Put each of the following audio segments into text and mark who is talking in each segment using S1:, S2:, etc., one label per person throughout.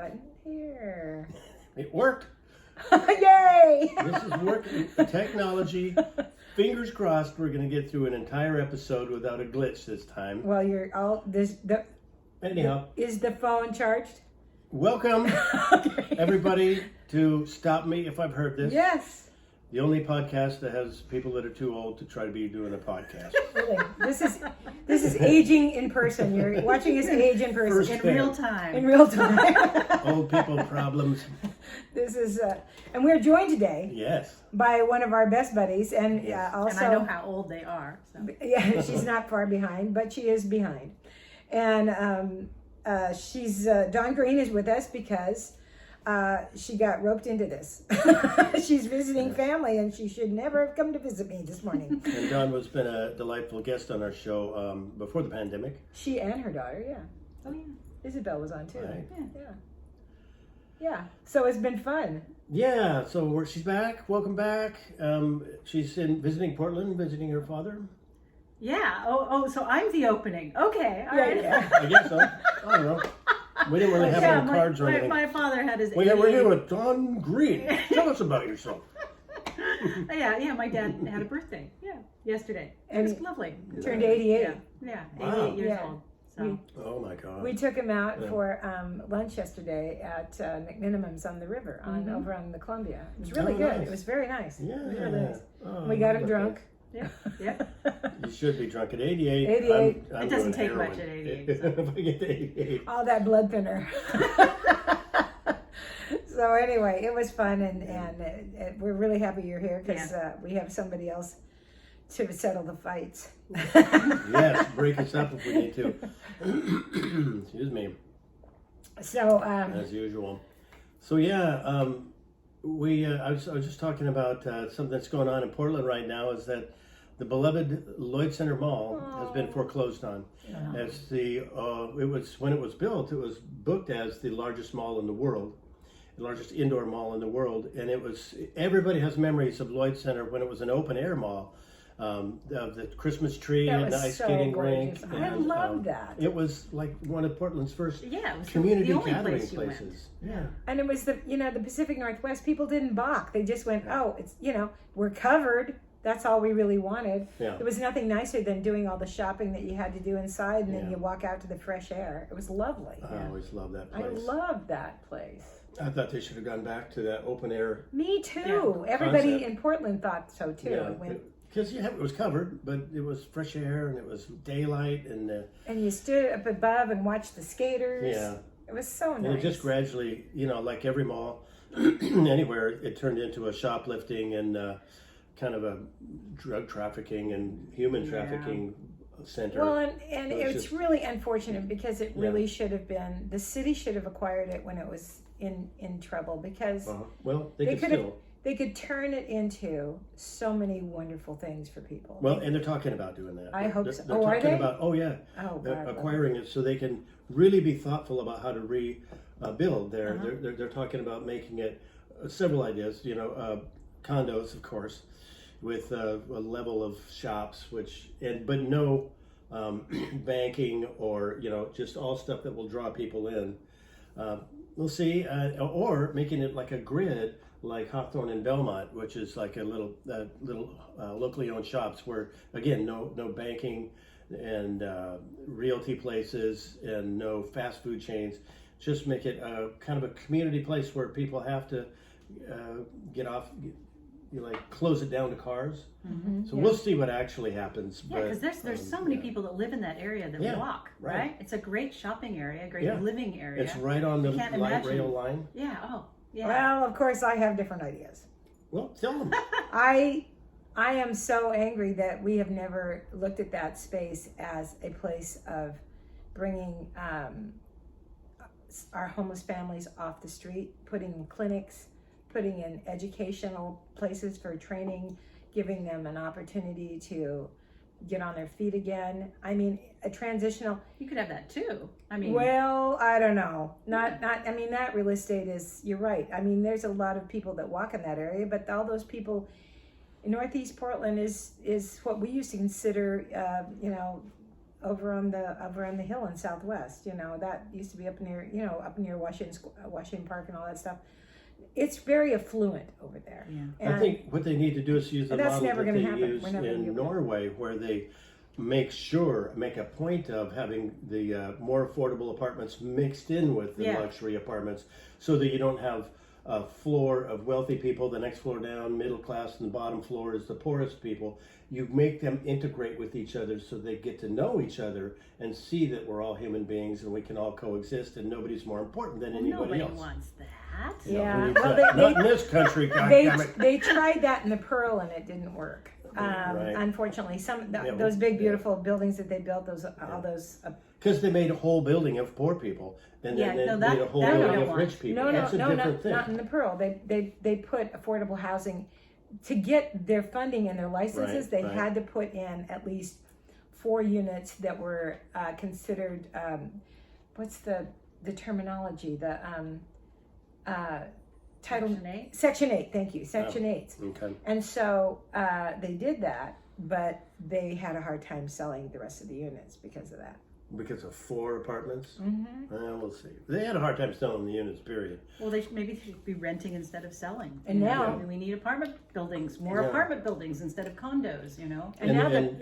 S1: button here.
S2: It worked.
S1: Yay!
S2: This is working. Technology. Fingers crossed we're going to get through an entire episode without a glitch this time.
S1: Well, you're all this.
S2: Anyhow.
S1: Is the phone charged?
S2: Welcome,
S1: Okay.
S2: everybody, to Stop Me If I've Heard This.
S1: Yes.
S2: The only podcast that has people that are too old to try to be doing a podcast.
S1: Really. This is aging in person. You're watching us age in person.
S2: First
S1: In
S2: fan.
S1: real time. In real time.
S2: Old people problems.
S1: This is, and we're joined today
S2: Yes.
S1: by one of our best buddies, and also.
S3: And I know how old they are. So.
S1: Yeah, she's not far behind, but she is behind. And she's Dawn Greene is with us because she got roped into this. She's visiting family, and she should never have come to visit me this morning.
S2: And Dawn has been a delightful guest on our show before the pandemic.
S1: She and her daughter, yeah.
S3: Oh, yeah.
S1: Isabel was on too.
S2: Right.
S1: Yeah. So it's been fun.
S2: Yeah, so she's back. Welcome back. She's visiting Portland, visiting her father.
S3: Yeah. Oh, so I'm the opening. Okay. All right.
S1: Yeah.
S2: I guess so. I don't know. We didn't really have any cards or anything.
S3: My father had his.
S2: We're here with Dawn Greene. Tell us about yourself.
S3: Yeah. My dad had a birthday. Yeah, yesterday. It was lovely.
S1: Turned 88.
S3: Yeah.
S2: Wow.
S3: 88 years old. So.
S2: Oh my God.
S1: We took him out for lunch yesterday at McMinimum's on the river, over on the Columbia. It was really good.
S2: Nice.
S1: It was very nice.
S2: Yeah.
S1: It was really nice.
S2: Oh,
S1: We got him drunk.
S3: Yeah.
S2: You should be drunk at 88.
S1: 88.
S2: I'm
S3: It doesn't
S2: doing
S3: take
S2: heroin.
S3: much at 88,
S2: If I get to 88.
S1: All that blood thinner. So anyway, it was fun, and we're really happy you're here because we have somebody else to settle the fights.
S2: Yes, break us up if we need to. Excuse me.
S1: So
S2: As usual. So yeah, I was just talking about something that's going on in Portland right now. Is that the beloved Lloyd Center Mall has been foreclosed on. As when it was built, it was booked as the largest mall in the world, the largest indoor mall in the world, and everybody has memories of Lloyd Center when it was an open air mall. Of the Christmas tree and the ice skating rink.
S1: I love that.
S2: It was like one of Portland's first
S3: it was
S2: community
S3: the only
S2: gathering
S3: place you
S2: places.
S3: went.
S2: Yeah.
S1: And it was the Pacific Northwest. People didn't balk. They just went, oh, it's we're covered. That's all we really wanted.
S2: Yeah.
S1: There was nothing nicer than doing all the shopping that you had to do inside, and then you walk out to the fresh air. It was lovely.
S2: I always loved that place.
S1: I love that place.
S2: I thought they should have gone back to that open air.
S1: Me too. Everybody
S2: Concept.
S1: in Portland thought so too.
S2: Yeah, because it was covered, but it was fresh air and it was daylight
S1: and you stood up above and watched the skaters.
S2: Yeah.
S1: It was so nice.
S2: And it just gradually, like every mall, anywhere, it turned into a shoplifting and kind of a drug trafficking and human trafficking center.
S1: Well, and it's really unfortunate because it really should have been, the city should have acquired it when it was in trouble because
S2: well, they could
S1: turn it into so many wonderful things for people.
S2: Well, and they're talking about doing that.
S1: I hope so.
S2: They're
S1: Oh, are
S2: talking
S1: they?
S2: about, acquiring it so they can really be thoughtful about how to rebuild there. They're talking about making it several ideas, condos, of course, with a level of shops, but no banking or, just all stuff that will draw people in. We'll see, or making it like a grid, like Hawthorne and Belmont, which is like a little locally owned shops where, again, no banking and realty places and no fast food chains. Just make it a kind of a community place where people have to get off, close it down to cars. So we'll see what actually happens.
S3: Yeah, because there's so many people that live in that area that walk, right? It's a great shopping area, a great living area.
S2: It's right on the light rail line.
S3: Yeah, yeah.
S1: Well, of course, I have different ideas.
S2: Well, tell them.
S1: I am so angry that we have never looked at that space as a place of bringing our homeless families off the street, putting in clinics, putting in educational places for training, giving them an opportunity to get on their feet again. I mean, a transitional.
S3: You could have that too. I mean,
S1: well, I don't know. Not. I mean, that real estate is. You're right. I mean, there's a lot of people that walk in that area, but all those people in Northeast Portland is what we used to consider, over on the hill in Southwest. That used to be up near Washington Park and all that stuff. It's very affluent over there.
S3: Yeah.
S1: And
S2: I think what they need to do is use the model that they use
S1: We're never gonna
S2: in
S1: do it.
S2: Norway, where they make a point of having the more affordable apartments mixed in with the luxury apartments, so that you don't have a floor of wealthy people, the next floor down, middle class, and the bottom floor is the poorest people. You make them integrate with each other so they get to know each other and see that we're all human beings and we can all coexist and nobody's more important than anybody
S3: Nobody
S2: else.
S3: wants that.
S1: Yeah.
S2: Well, not in this country, goddammit.
S1: they tried that in the Pearl and it didn't work.
S2: Right.
S1: Unfortunately, those big beautiful buildings that they built, all those.
S2: Because they made a whole building of poor people, and then they made a whole building of rich people. That's a different thing.
S1: Not in the Pearl. They put affordable housing to get their funding and their licenses. They had to put in at least 4 units that were considered. What's the terminology? The title
S3: Section 8?
S1: Section 8. Thank you. Section 8.
S2: Okay.
S1: And so they did that, but they had a hard time selling the rest of the units because of that.
S2: Because of 4 apartments?
S1: Mm-hmm.
S2: We'll see. They had a hard time selling the units, period.
S3: Well, maybe they should be renting instead of selling.
S1: And now
S3: we need apartment buildings, more apartment buildings instead of condos.
S2: And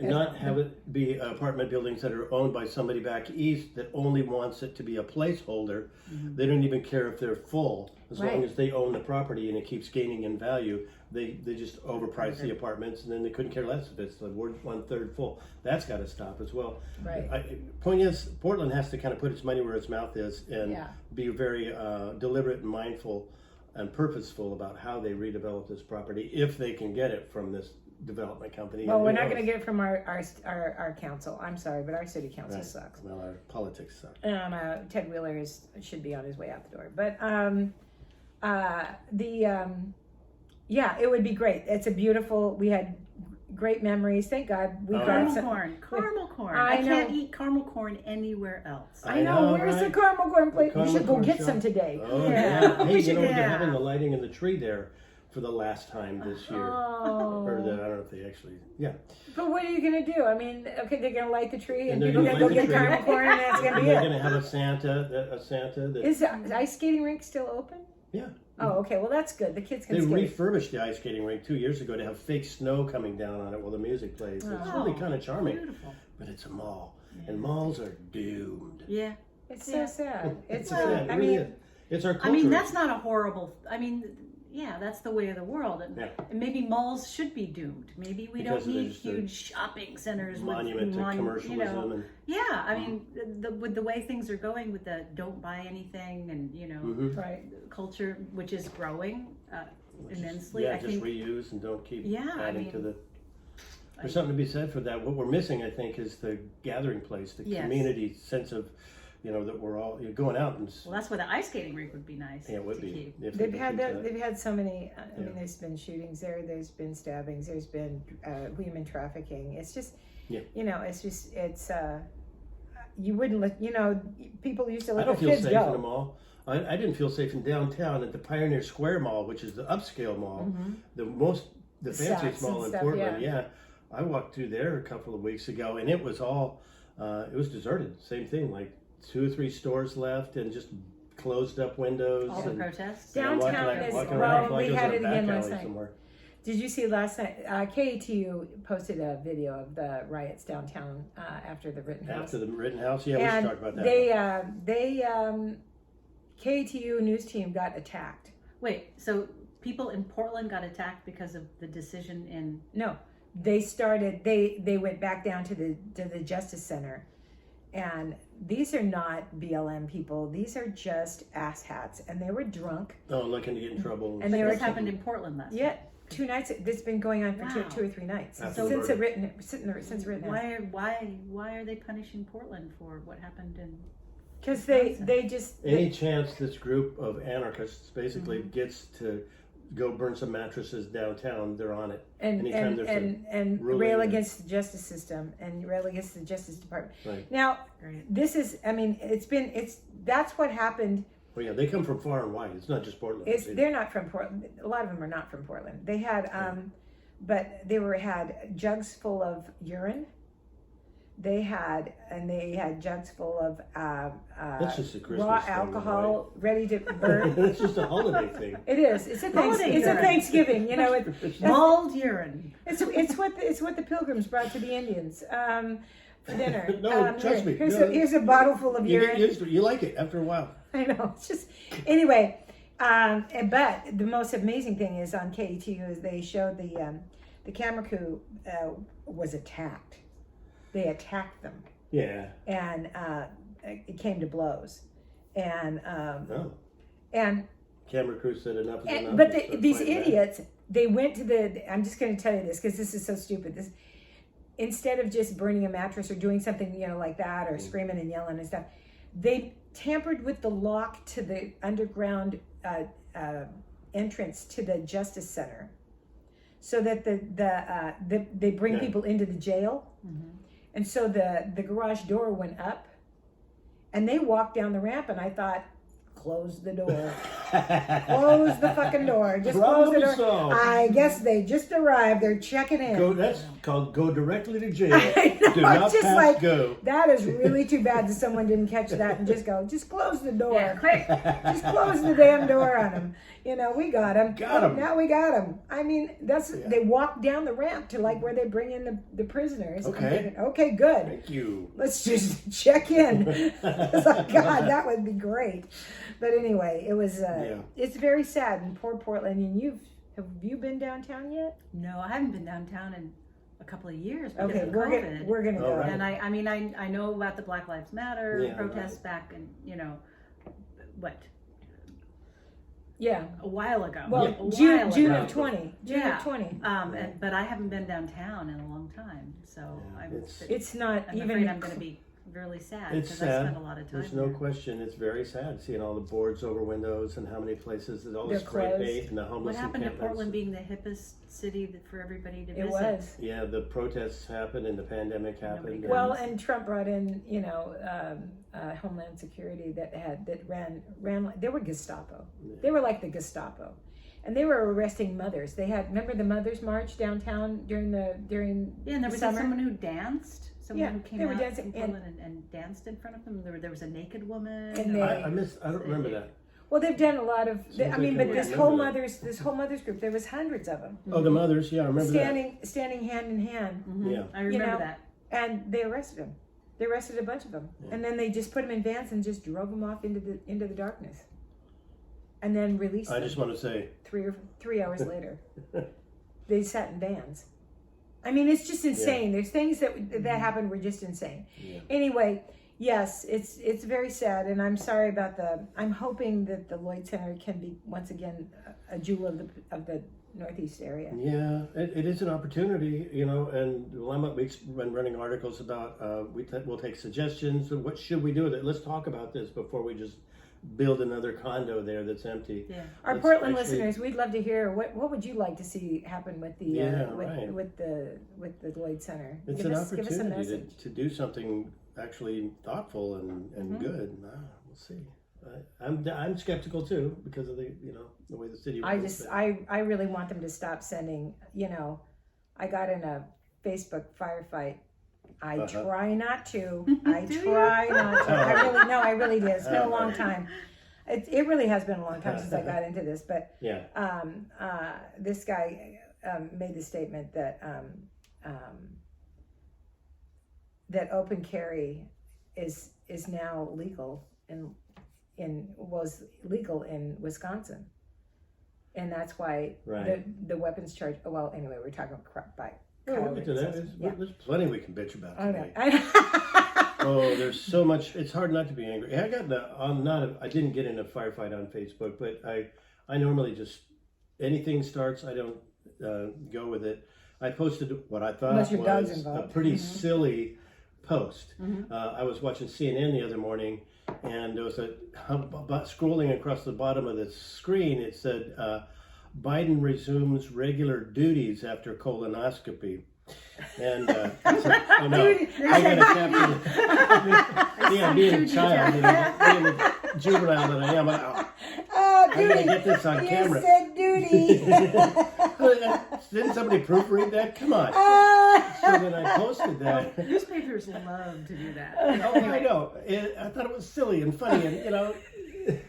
S2: not have it be apartment buildings that are owned by somebody back east that only wants it to be a placeholder.
S3: Mm-hmm.
S2: They don't even care if they're full, as long as they own the property and it keeps gaining in value. They just overprice the apartments, and then they couldn't care less if it's the 1/3 full. That's got to stop as well.
S1: Right.
S2: Point is, Portland has to kind of put its money where its mouth is and be very deliberate and mindful and purposeful about how they redevelop this property, if they can get it from this development company.
S1: Well, we're not going to get it from our council. I'm sorry, but our city council sucks.
S2: Well, our politics suck.
S1: And Ted Wheeler should be on his way out the door. But it would be great. It's a beautiful. We had great memories. Thank God we got some
S3: Caramel corn.
S1: I
S3: can't eat caramel corn anywhere else.
S1: I know. Where's the caramel corn plate? We should go get some today.
S2: Oh yeah. Hey, they're having the lighting in the tree there for the last time this year.
S1: Oh.
S2: Or I don't know if they actually. Yeah.
S1: But what are you gonna do? I mean, okay, they're gonna light the tree, and
S2: they're
S1: people are gonna go get
S2: light the tree.
S1: caramel corn, and that's gonna be
S2: They're
S1: it.
S2: gonna have a Santa. That,
S1: Is the ice skating rink still open?
S2: Yeah.
S1: Oh, okay. Well, that's good. The kids can
S2: They
S1: skate.
S2: refurbished the ice skating rink 2 years ago to have fake snow coming down on it while the music plays. It's really kind of charming.
S3: Beautiful.
S2: But it's a mall, and malls are doomed.
S3: Yeah.
S1: It's so sad. It's
S2: sad. It really is. It's our culture.
S3: I mean, that's not a horrible. That's the way of the world, and maybe malls should be doomed. Maybe we don't need huge shopping centers
S2: monument to commercialism.
S3: With the way things are going with the don't buy anything and culture, which is growing immensely. I
S2: just
S3: think
S2: reuse and don't keep adding to the. There's
S3: I-
S2: something to be said for that. What we're missing, I think, is the gathering place, the community sense of, that we're all going out and.
S3: Well, that's where the ice skating rink would be nice.
S2: Yeah, it would be.
S3: Keep.
S1: They've had so many. I mean, there's been shootings there. There's been stabbings. There's been human trafficking. It's just, it's. You wouldn't let people used to let
S2: I don't
S1: their
S2: feel
S1: kids
S2: safe
S1: go.
S2: in the mall. I didn't feel safe in downtown at the Pioneer Square Mall, which is the upscale mall, the fanciest mall in Portland. Yeah, I walked through there a couple of weeks ago, and it was all, it was deserted. Same thing, like 2 or 3 stores left, and just closed up windows.
S3: All the protests.
S1: Downtown is we had it again last night.
S2: Somewhere.
S1: Did you see last night? KATU posted a video of the riots downtown after the Rittenhouse.
S2: After the Rittenhouse, we should talk about that.
S1: They KATU news team got attacked.
S3: Wait, so people in Portland got attacked because of the decision in?
S1: No, they started. They went back down to the Justice Center, and these are not BLM people. These are just asshats, and they were drunk.
S2: Oh, looking to get in trouble.
S1: And
S3: this happened in Portland last night.
S1: 2 nights. This has been going on for 2 or 3 nights since Rittenhouse.
S3: Why are they punishing Portland for what happened in?
S1: Because they just
S2: any chance this group of anarchists basically gets to go burn some mattresses downtown, they're on it.
S1: and
S2: ruling
S1: rail against the justice system and rail against the Justice Department.
S2: Right.
S1: Now, this is. I mean, that's what happened.
S2: Well, yeah, they come from far and wide. It's not just Portland.
S1: They're not from Portland. A lot of them are not from Portland. They had, but they had jugs full of urine. they had jugs full of
S2: That's just a Christmas
S1: raw
S2: thing,
S1: alcohol ready to burn.
S2: It's just a holiday thing.
S1: It is. It's a
S3: Holiday urine.
S1: Thanksgiving. You know,
S3: Mulled urine.
S1: it's what the Pilgrims brought to the Indians for dinner.
S2: No, trust me.
S1: Here's a bottle full of
S2: You
S1: urine.
S2: get used to it. You like it after a while.
S1: I know. It's just anyway. But the most amazing thing is on KETU is they showed the camera crew was attacked. They attacked them.
S2: Yeah.
S1: And it came to blows. And
S2: and camera crew said enough is enough.
S1: But these idiots, they went to I'm just going to tell you this because this is so stupid. Instead of just burning a mattress or doing something, like that, or screaming and yelling and stuff, they tampered with the lock to the underground entrance to the Justice Center, so that they bring people into the jail, and so the garage door went up, and they walked down the ramp, and I thought, close the door. Close the fucking door. Just close the door.
S2: Solved.
S1: I guess they just arrived. They're checking in.
S2: That's called go directly to jail.
S1: I know,
S2: Do not
S1: just
S2: pass go.
S1: That is really too bad that someone didn't catch that and just close the door.
S3: Yeah, quick.
S1: Just close the damn door on them. We got him.
S2: Got him.
S1: Now we got him. I mean, they walked down the ramp to where they bring in the prisoners.
S2: Okay.
S1: I'm thinking, okay, good.
S2: Thank you.
S1: Let's just check in. It's like, God, that would be great. But anyway, it was. It's very sad in poor Portland. And have you been downtown yet?
S3: No, I haven't been downtown in a couple of years because
S1: Okay,
S3: of COVID.
S1: we're gonna go.
S2: Right.
S3: And I know about the Black Lives Matter protests back in what.
S1: Yeah,
S3: a while ago.
S1: Well, June of 20. June of 20.
S3: But I haven't been downtown in a long time, so
S1: it's not
S3: I'm
S1: even.
S3: afraid I'm going to be really sad
S2: It's
S3: because
S2: sad.
S3: I spent a lot of time
S2: There's no
S3: there.
S2: question. It's very sad seeing all the boards over windows and how many places there's all this
S1: They're
S2: spray
S1: closed.
S2: paint and the homeless
S3: What happened to
S2: encampments.
S3: Portland being the hippest city for everybody to visit?
S1: It was.
S2: Yeah, the protests happened and the pandemic happened.
S1: Well, and Trump brought in, Homeland Security that ran. They were Gestapo.
S2: Yeah.
S1: They were like the Gestapo, and they were arresting mothers. Remember the Mothers March downtown during
S3: and there was
S1: summer?
S3: someone who danced. Someone who came
S1: they were
S3: out
S1: dancing
S3: from Portland and danced in front of them. There was a naked woman.
S1: And
S2: I don't remember that.
S1: Well, they've done a lot of.
S2: Seems like
S1: but
S2: I
S1: this
S2: remember
S1: whole mothers group, there was hundreds of them.
S2: Oh, the mothers, yeah, I remember
S1: standing hand in hand.
S3: Mm-hmm.
S2: Yeah.
S3: I remember that.
S1: And they arrested them. They arrested a bunch of them, and then they just put them in vans and just drove them off into the darkness, and then released them.
S2: I just want to say
S1: 3 hours later, they sat in vans. I mean, it's just insane. There's things that happened were just insane.
S2: Yeah.
S1: Anyway, yes, it's very sad, and I'm sorry about I'm hoping that the Lloyd Center can be once again a jewel of the Northeast area.
S2: Yeah, it is an opportunity, and Willamette Week's been running articles about, we'll take suggestions, and what should we do with it? Let's talk about this before we just build another condo there that's empty.
S3: Yeah.
S1: Our Portland listeners, we'd love to hear what would you like to see happen with the with the Lloyd Center.
S2: It's
S1: give
S2: an
S1: us a
S2: opportunity
S1: message.
S2: to do something actually thoughtful and good. We'll see. I'm skeptical too because of the way the city.
S1: I really want them to stop sending. I got in a Facebook firefight. I try not to. I try not to. I really did. It's been a long time. It really has been a long time since I got into this. But this guy made the statement that that open carry is now legal was legal in Wisconsin, and that's why the weapons charge. Well, anyway, we're talking by.
S2: We'll get to that. There's plenty we can bitch about today.
S1: Oh,
S2: there's so much. It's hard not to be angry. I got I didn't get in a firefight on Facebook, but I normally just anything starts, I don't go with it. I posted what I thought was a pretty silly post. I was watching CNN the other morning, and there was scrolling across the bottom of the screen. It said, Biden resumes regular duties after colonoscopy. And I said, oh no, I got to capture being a child, being a juvenile that I am. I'm going to get this on camera.
S1: You said duty.
S2: Didn't somebody proofread that? Come on. then I posted that.
S3: Newspapers love to do that.
S2: Oh, I know. I thought it was silly and funny, and you know.
S1: You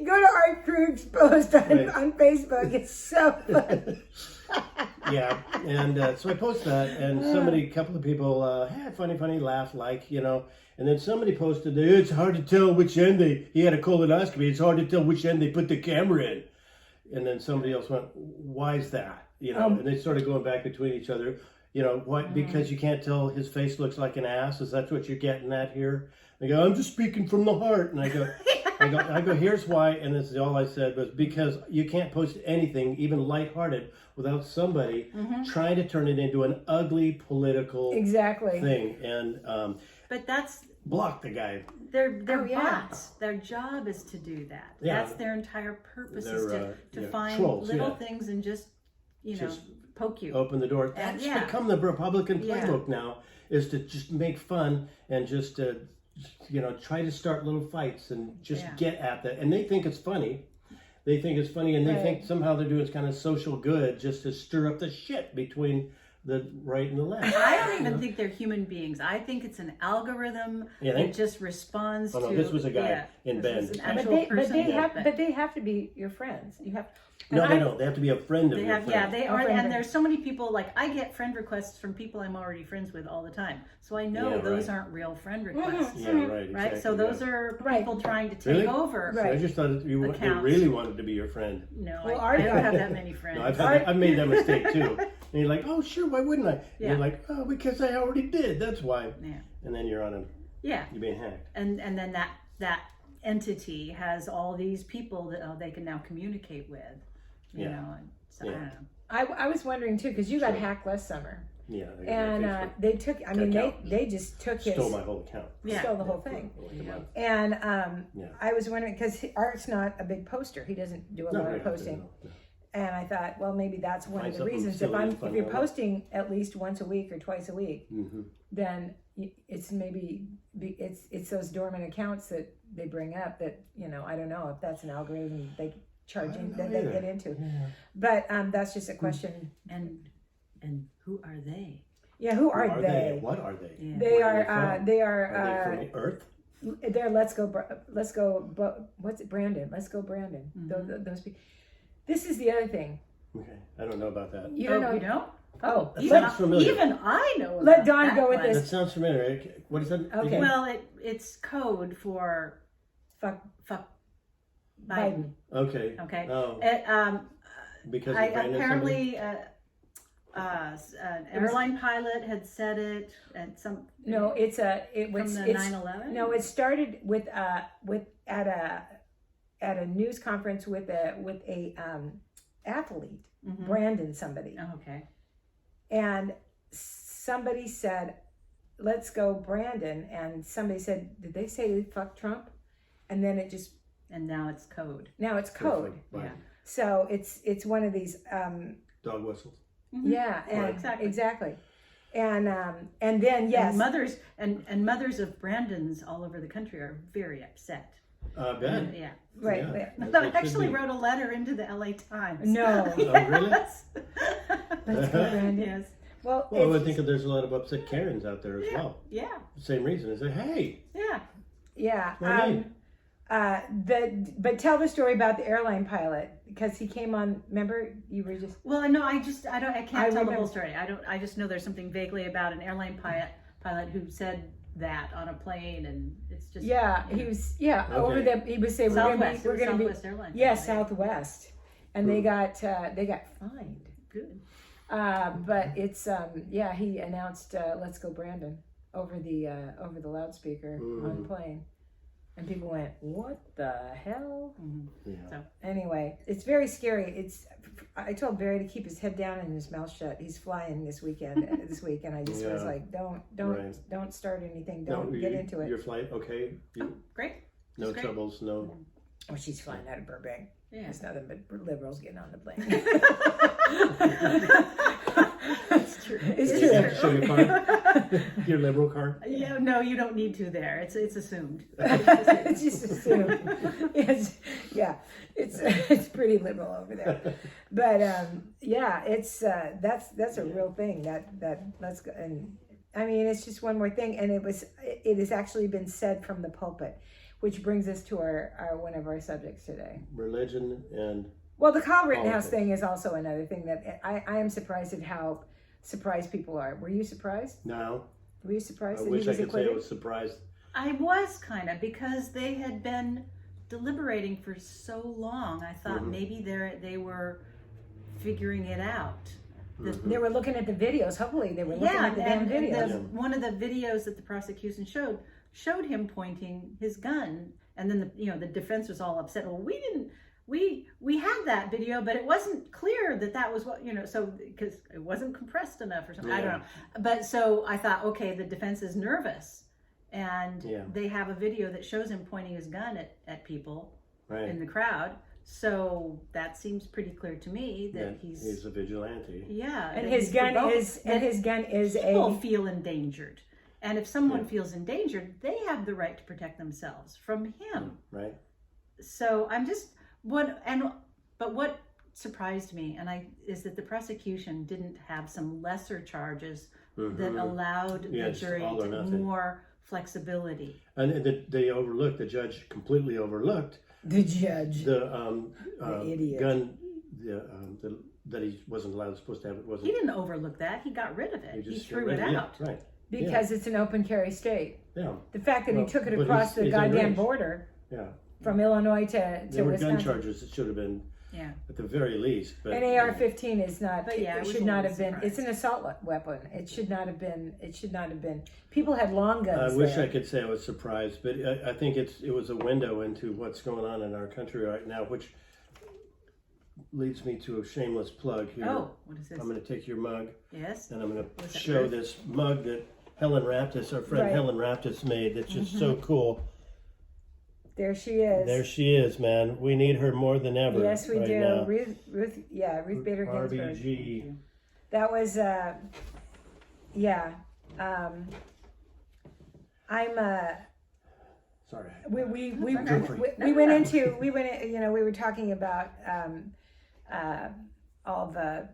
S1: go to Art Krug's post on Facebook. It's so funny.
S2: Yeah, and so I posted that, and a couple of people, had funny, laugh, you know. And then somebody posted, it's hard to tell which end he had a colonoscopy. It's hard to tell which end they put the camera in. And then somebody else went, why is that? You know, and they started going back between each other. You know, what? Because you can't tell his face looks like an ass? Is that what you're getting at here? They go, I'm just speaking from the heart. And I go, here's why. And this is all I said was because you can't post anything, even lighthearted, without somebody trying to turn it into an ugly political thing. And
S3: but that's
S2: block the guy.
S3: They're bots. Their job is to do that.
S2: Yeah.
S3: That's their entire purpose is to find
S2: trolls,
S3: little things and just poke you.
S2: Open the door. That's become the Republican playbook now, is to just make fun and just try to start little fights and just get at that. And they think it's funny. They think it's funny, and they think somehow they're doing kind of social good just to stir up the shit between the right and the left.
S3: I don't even think they're human beings. I think it's an algorithm that just responds to.
S2: This was a guy in Bend.
S1: But they have to be your friends. You have.
S2: No, they don't. They have to be a friend of your friend.
S3: Yeah, they are. And there's so many people, like, I get friend requests from people I'm already friends with all the time. So I know those aren't real friend requests.
S2: Yeah, right. Exactly,
S3: right? So those are people trying to take over.
S2: Right. I just thought they really wanted to be your friend.
S3: No, I don't have that many friends.
S2: No, I've made that mistake too. And you're like, oh, sure, why wouldn't I? And you're like, oh, because I already did. That's why. Yeah. And then you're on a... Yeah. You're being hacked.
S3: And then that entity has all these people that they can now communicate with. You know, and so I don't know.
S1: I was wondering too, because you got hacked last summer.
S2: Yeah.
S1: And they took, they just took
S2: stole my whole account.
S1: Stole the whole thing. And I was wondering, because Art's not a big poster. He doesn't do a lot of posting. And I thought, well, maybe that's one of the reasons. If you're posting at least once a week or twice a week, then it's it's those dormant accounts that they bring up that, I don't know if that's an algorithm they charging that they get into. But that's just a question.
S3: And who are they?
S1: Yeah, who are they?
S2: What are they?
S1: Yeah. They are
S2: from the Earth?
S1: They're Let's Go, what's it, Brandon? Let's Go, Brandon. Those people. This is the other thing.
S2: Okay, I don't know about that.
S3: You don't know? You don't?
S2: Oh, sounds familiar.
S3: Even I know.
S1: Let Dawn go with this.
S2: That sounds familiar. What is that?
S1: Okay.
S3: Well, it's code for
S1: fuck
S3: Biden.
S2: Okay.
S3: Okay.
S2: Oh. Because
S3: apparently an airline pilot had said it at some.
S1: No, it was
S3: from the 9/11.
S1: No, it started with at a news conference with a athlete, Brandon somebody.
S3: Oh, okay.
S1: And somebody said, "Let's go, Brandon." And somebody said, "Did they say fuck Trump?" And then it just.
S3: And now it's code.
S1: Now it's code.
S3: Yeah.
S1: So it's one of these
S2: dog whistles.
S1: Yeah, and exactly. And then yes,
S3: and mothers of Brandons all over the country are very upset.
S2: Ben.
S3: Yeah.
S1: Right.
S3: I actually wrote a letter into the LA Times.
S1: No.
S2: Oh, really?
S1: Let's go, Brandon.
S3: Yes.
S1: Well,
S2: I think there's a lot of upset Karens out there as well.
S3: Yeah.
S2: Same reason. Is hey.
S3: Yeah.
S1: Yeah. But tell the story about the airline pilot, because he came on. Remember, you were just.
S3: Well, no, I can't tell the whole story. I just know there's something vaguely about an airline pilot who said that on a plane, and it's just.
S1: Yeah, he was. Yeah, okay. Over the. He was saying
S3: Southwest.
S1: we're going to be.
S3: Southwest Airlines.
S1: Yes, Southwest, and they got fined.
S3: Good.
S1: But it's he announced "Let's Go, Brandon" over the loudspeaker on the plane. And people went, "What the hell?"
S2: Yeah.
S1: So anyway, it's very scary. I told Barry to keep his head down and his mouth shut. He's flying this week, and I just was like, "Don't start anything. Don't get into it."
S2: Your flight, okay?
S3: Great.
S2: No troubles, no.
S1: Oh, she's flying out of Burbank.
S3: Yeah.
S1: It's nothing but liberals getting on the plane.
S3: It's true.
S1: It's
S2: You
S1: true.
S2: have to show your card, your liberal card.
S3: Yeah, no, you don't need to there. It's assumed.
S1: It's just assumed. It's pretty liberal over there. But yeah, it's that's a real thing. Let's go. And I mean, it's just one more thing, and it has actually been said from the pulpit, which brings us to our one of our subjects today.
S2: Religion and
S1: Well, the Kyle Rittenhouse
S2: politics.
S1: thing is also another thing that I am surprised at how surprised people are. Were you surprised?
S2: No.
S1: Were you surprised
S2: I
S1: that
S2: wish
S1: he
S2: I
S1: was
S2: could say
S1: acquitted?
S2: I was surprised.
S3: I was kind of, because they had been deliberating for so long. I thought maybe they were figuring it out.
S1: They were looking at the videos. Hopefully, they were looking at the damn videos.
S3: One of the videos that the prosecution showed him pointing his gun, and then the defense was all upset. Well, we had that video, but it wasn't clear that was what so because it wasn't compressed enough or something. I don't know. But so I thought, okay, the defense is nervous, and they have a video that shows him pointing his gun at people in the crowd. So that seems pretty clear to me that
S2: he's a vigilante.
S3: Yeah,
S1: and his gun is
S3: people feel endangered, and if someone feels endangered, they have the right to protect themselves from him.
S2: Right.
S3: So I'm just but what surprised me is that the prosecution didn't have some lesser charges that allowed the jury more flexibility.
S2: And the judge completely overlooked
S1: the judge,
S2: the
S1: idiot
S2: gun, that he wasn't supposed to have.
S3: He didn't overlook that. He got rid of it. He threw it out.
S2: Yeah, right.
S1: Because it's an open carry state.
S2: Yeah.
S1: The fact that he took it across the goddamn border.
S2: Yeah.
S1: From Illinois to
S2: there were
S1: Wisconsin.
S2: gun charges that should have been at the very least. But
S1: an AR-15 is not.
S3: But
S1: it should not have been. It's an assault weapon. It should not have been. It should not have been. People had long guns.
S2: I wish I could say I was surprised, but I think it was a window into what's going on in our country right now, which leads me to a shameless plug here.
S3: Oh, what is this?
S2: I'm going to take your mug.
S3: Yes.
S2: And I'm going to show this mug that Helen Raptis, our friend Helen Raptis, made. That's just so cool.
S1: There she is.
S2: There she is, man. We need her more than ever.
S1: Yes, we do.
S2: Now.
S1: Ruth Bader Ginsburg.
S2: RBG.
S1: That was,
S2: Sorry.
S1: We went into, we were talking about all the.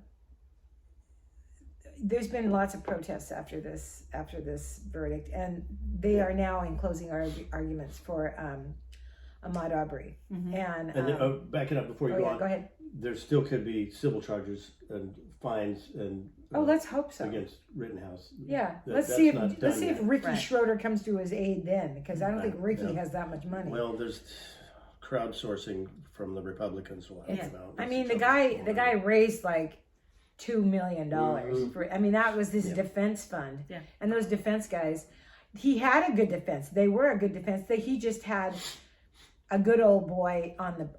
S1: There's been lots of protests after this verdict, and they are now in closing arguments for Ahmaud Arbery. And
S2: back it up before you go on.
S1: Go ahead.
S2: There still could be civil charges and fines and
S1: let's hope so
S2: against Rittenhouse.
S1: Yeah, let's see if Ricky Schroeder comes to his aid then, because I don't think Ricky has that much money.
S2: Well, there's crowdsourcing from the Republicans will help him out.
S1: I mean, the guy raised like $2 million for. I mean, that was his defense fund.
S3: Yeah.
S1: And those defense guys, he had a good defense. They were a good defense. He just had a good old boy on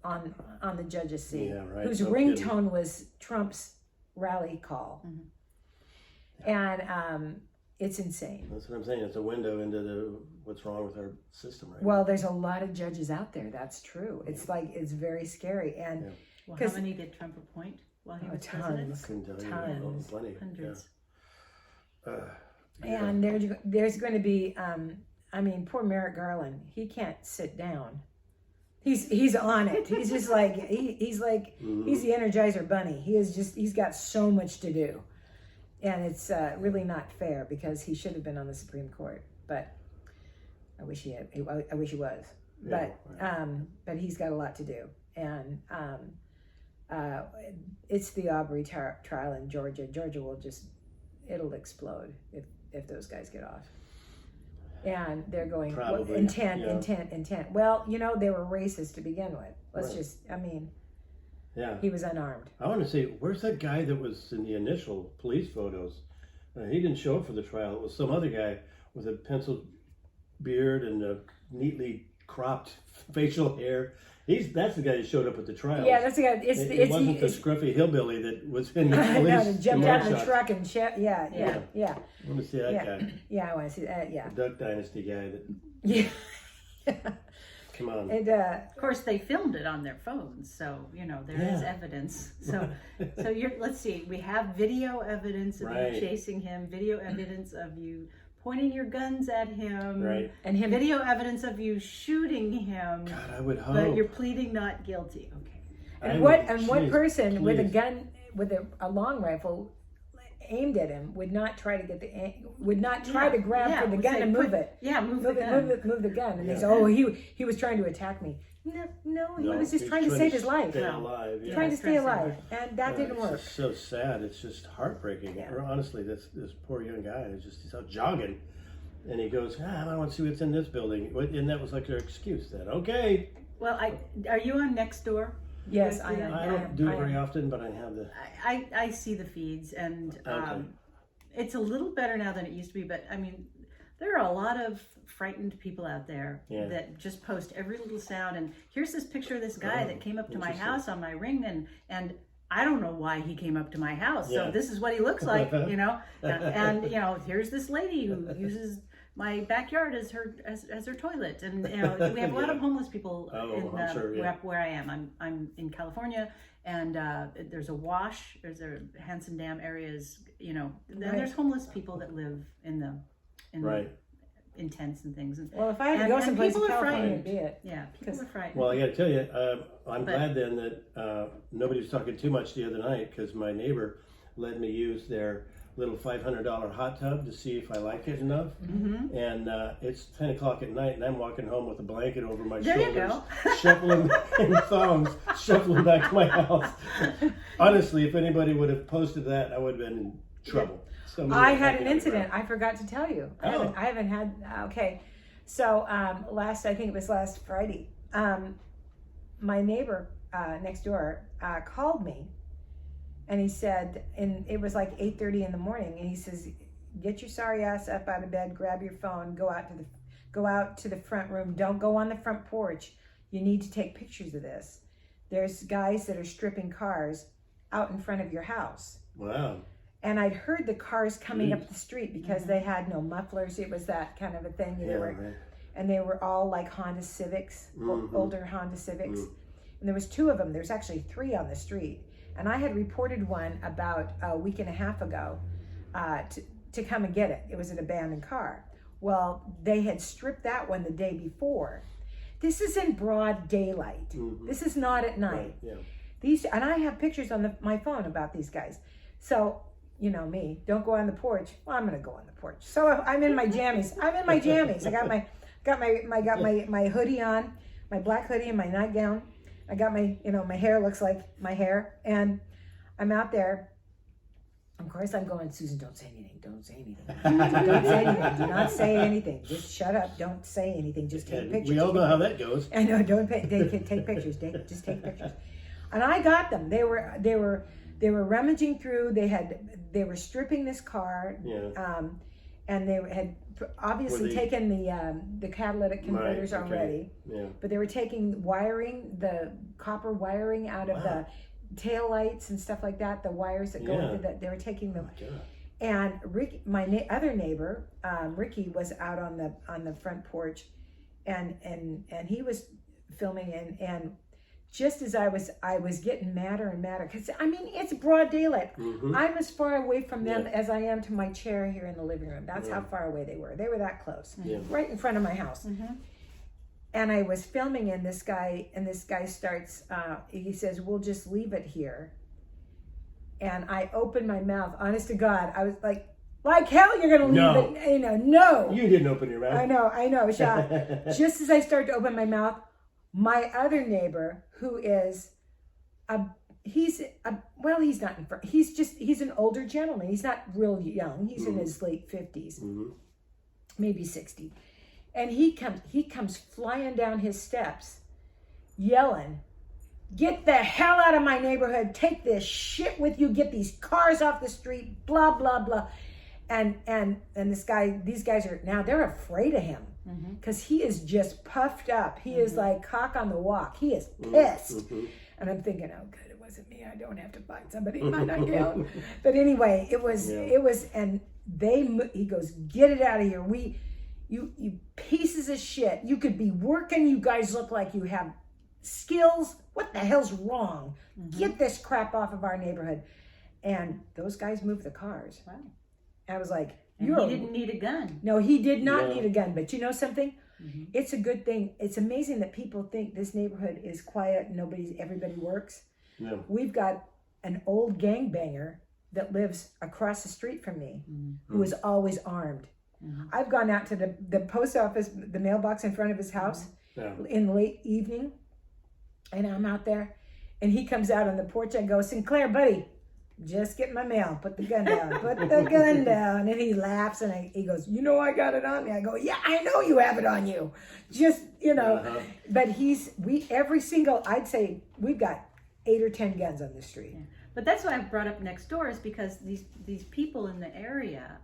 S1: the judge's seat, whose ringtone was Trump's rally call. And it's insane.
S2: That's what I'm saying. It's a window into what's wrong with our system right now.
S1: Well, there's a lot of judges out there. That's true. It's it's very scary. And
S3: well, how many did Trump appoint while he was president?
S1: Tons.
S2: Plenty.
S3: Hundreds.
S2: Yeah.
S1: And there's going to be, poor Merrick Garland. He can't sit down. He's on it. He's just like he's the Energizer Bunny. He's got so much to do, and it's really not fair because he should have been on the Supreme Court. But I wish he was. But he's got a lot to do, and it's the Arbery trial in Georgia. Georgia it'll explode if those guys get off. And they're going intent. Well, they were racist to begin with. He was unarmed.
S2: I want to say, where's that guy that was in the initial police photos? He didn't show up for the trial. It was some other guy with a penciled beard and a neatly cropped facial hair. That's the guy that showed up at the trial.
S1: Yeah, that's the guy.
S2: It wasn't the scruffy hillbilly that was in the police.
S1: That jumped out of the truck and yeah.
S2: I want to see that guy.
S1: Yeah, I want to see that. Yeah.
S2: The Duck Dynasty guy.
S1: Yeah.
S2: Come on.
S1: And
S3: of course, they filmed it on their phones, so there is evidence. So let's see. We have video evidence of you chasing him, video evidence of you pointing your guns at him,
S1: and him
S3: video evidence of you shooting him.
S2: God, I would hope.
S3: But you're pleading not guilty. Okay.
S1: And what person with a gun with a long rifle aimed at him would not try to to grab for the gun and move it.
S3: Yeah, move the gun.
S1: Move the gun. And they say, oh, he was trying to attack me. No, he was just trying to save his life. Trying to stay alive, and that didn't work.
S2: It's so sad. It's just heartbreaking.
S1: Yeah.
S2: Honestly, this poor young guy he's out jogging, and he goes, I want to see what's in this building, and that was like their excuse. Then okay.
S3: Well, are you on Nextdoor?
S1: Yes, I am.
S2: I don't do it very often, but I have the.
S3: I see the feeds, and it's a little better now than it used to be. But I mean, there are a lot of frightened people out there that just post every little sound. And here's this picture of this guy that came up to my house on my ring, and I don't know why he came up to my house. So this is what he looks like, And here's this lady who uses my backyard as her toilet, and we have a lot of homeless people where I am. I'm in California, and there's a wash. There's a Hansen Dam areas, and there's homeless people that live in tents and things.
S1: Well, if I had to go someplace in California, it'd be it.
S3: Yeah, people are frightened.
S2: Well, I got to tell you, I'm glad then that nobody was talking too much the other night, because my neighbor let me use their little $500 hot tub to see if I like it enough.
S3: Mm-hmm.
S2: And it's 10 o'clock at night, and I'm walking home with a blanket over my
S3: there
S2: shoulders,
S3: you go.
S2: shuffling in thongs, shuffling back to my house. Honestly, if anybody would have posted that, I would have been in trouble.
S1: I had an incident. I forgot to tell you. I haven't had. Okay, so I think it was last Friday. My neighbor next door called me, and he said, and it was like 8:30 in the morning, and he says, "Get your sorry ass up out of bed, grab your phone, go out to the front room. Don't go on the front porch. You need to take pictures of this. There's guys that are stripping cars out in front of your house."
S2: Wow.
S1: And I'd heard the cars coming up the street because they had no mufflers. It was that kind of a thing. And they were all like Honda Civics, older Honda Civics. And there was two of them. There's actually three on the street. And I had reported one about a week and a half ago to come and get it. It was an abandoned car. Well, they had stripped that one the day before. This is in broad daylight. This is not at night.
S2: Right. Yeah.
S1: And I have pictures on my phone about these guys. So, you know me, don't go on the porch. Well, I'm going to go on the porch. So I'm in my jammies. I got my hoodie on, my black hoodie and my nightgown. I got my hair looks like my hair, and I'm out there. Of course, I'm going, Susan, don't say anything. Don't say anything. Don't say anything. Do not say anything. Just shut up. Don't say anything. Just take pictures.
S2: We all know how that goes.
S1: I know. Take pictures. Just take pictures. And I got them. They were rummaging through. They were stripping this car.
S2: Yeah.
S1: And they had obviously taken the catalytic converters already.
S2: Yeah.
S1: But they were taking the copper wiring out of the tail lights and stuff like that, the wires that go into that. They were taking them. And Rick, my other neighbor, Ricky, was out on the front porch, and he was filming, and just as I was getting madder and madder, because I mean it's broad daylight. I'm as far away from them as I am to my chair here in the living room. That's how far away they were. They were that close, right in front of my house. And I was filming, and this guy starts. He says, "We'll just leave it here." And I opened my mouth. Honest to God, I was like hell, you're gonna leave it? No.
S2: You didn't open your mouth.
S1: I know. Just as I start to open my mouth, my other neighbor, who is he's not in front. He's an older gentleman. He's not real young. He's in his late 50s, maybe 60. And he comes flying down his steps, yelling, "Get the hell out of my neighborhood! Take this shit with you! Get these cars off the street! Blah blah blah!" And these guys are now, they're afraid of him because he is just puffed up. He is like cock on the walk. He is pissed. And I'm thinking, oh good, it wasn't me. I don't have to find somebody in my nightgown. But anyway, it was, and he goes, "Get it out of here. You pieces of shit. You could be working. You guys look like you have skills. What the hell's wrong? Get this crap off of our neighborhood. And those guys moved the cars.
S3: Wow.
S1: I was like,
S3: He didn't need a gun.
S1: No, he did not need a gun. But you know something? It's a good thing. It's amazing that people think this neighborhood is quiet. Everybody works.
S2: Yeah.
S1: We've got an old gangbanger that lives across the street from me who is always armed. I've gone out to the post office, the mailbox in front of his house in the late evening, and I'm out there, and he comes out on the porch and goes, Sinclair, buddy, just get my mail. Put the gun down. Put the gun down. And he laughs, and he goes, you know I got it on me. I go, yeah, I know you have it on you. Just, But I'd say we've got 8 or 10 guns on the street.
S3: Yeah. But that's why I brought up next door, is because these people in the area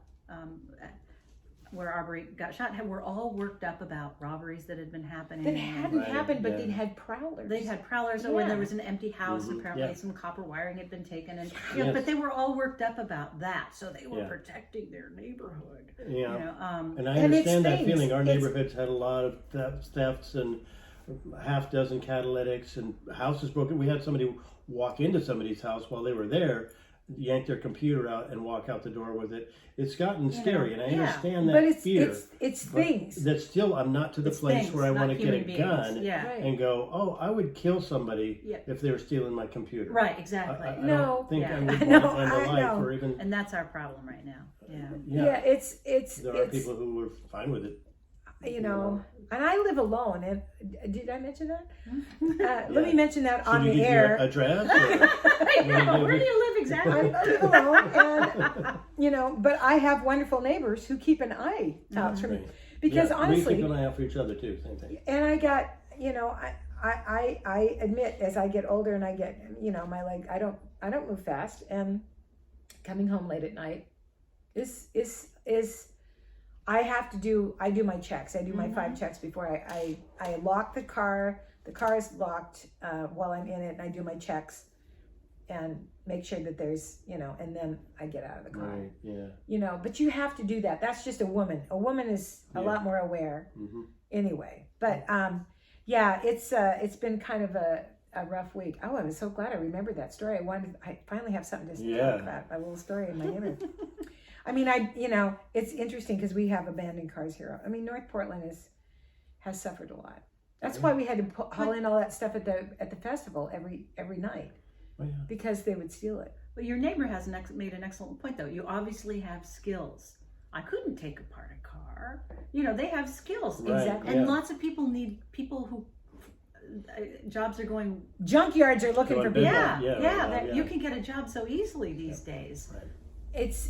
S3: where Aubrey got shot were all worked up about robberies that had been happening.
S1: That hadn't happened, but they'd had prowlers.
S3: They'd had prowlers, or when there was an empty house, apparently some copper wiring had been taken, and but they were all worked up about that, so they were protecting their neighborhood.
S2: Yeah, and I understand that feeling. Our neighborhoods had a lot of thefts and half dozen catalytics and houses broken. We had somebody walk into somebody's house while they were there, yank their computer out and walk out the door with it. It's gotten scary, and I understand that fear.
S1: It's things.
S2: That still, I'm not to the place where I want to get a gun and go, oh, I would kill somebody if they were stealing my computer.
S3: Right, exactly.
S2: I don't think I would want to end a life or even.
S3: And that's our problem right now.
S1: Yeah,
S2: there are people who were fine with it.
S1: And I live alone. And did I mention that? Let me mention that on the air.
S2: Address?
S3: Where do you live exactly?
S1: I live alone, and but I have wonderful neighbors who keep an eye out for me. Because honestly,
S2: we keep an eye out for each other too. Same thing.
S1: And I got, I admit, as I get older and I get, my leg, I don't move fast, and coming home late at night is. I do my checks. I do my 5 checks before I lock the car. The car is locked while I'm in it, and I do my checks and make sure that there's, and then I get out of the car.
S2: Right, yeah.
S1: But you have to do that. That's just a woman. A woman is a lot more aware anyway. But it's been kind of a rough week. Oh, I was so glad I remembered that story. I finally have something to talk about, a little story in my image. I mean, it's interesting because we have abandoned cars here. I mean, North Portland has suffered a lot. That's why we had to haul in all that stuff at the festival every night, because they would steal it.
S3: Well, your neighbor has made an excellent point, though. You obviously have skills. I couldn't take apart a car. They have skills.
S2: Right,
S3: exactly. And lots of people need people who jobs are going.
S1: Junkyards are looking for people.
S3: You can get a job so easily these days.
S2: Right.
S1: It's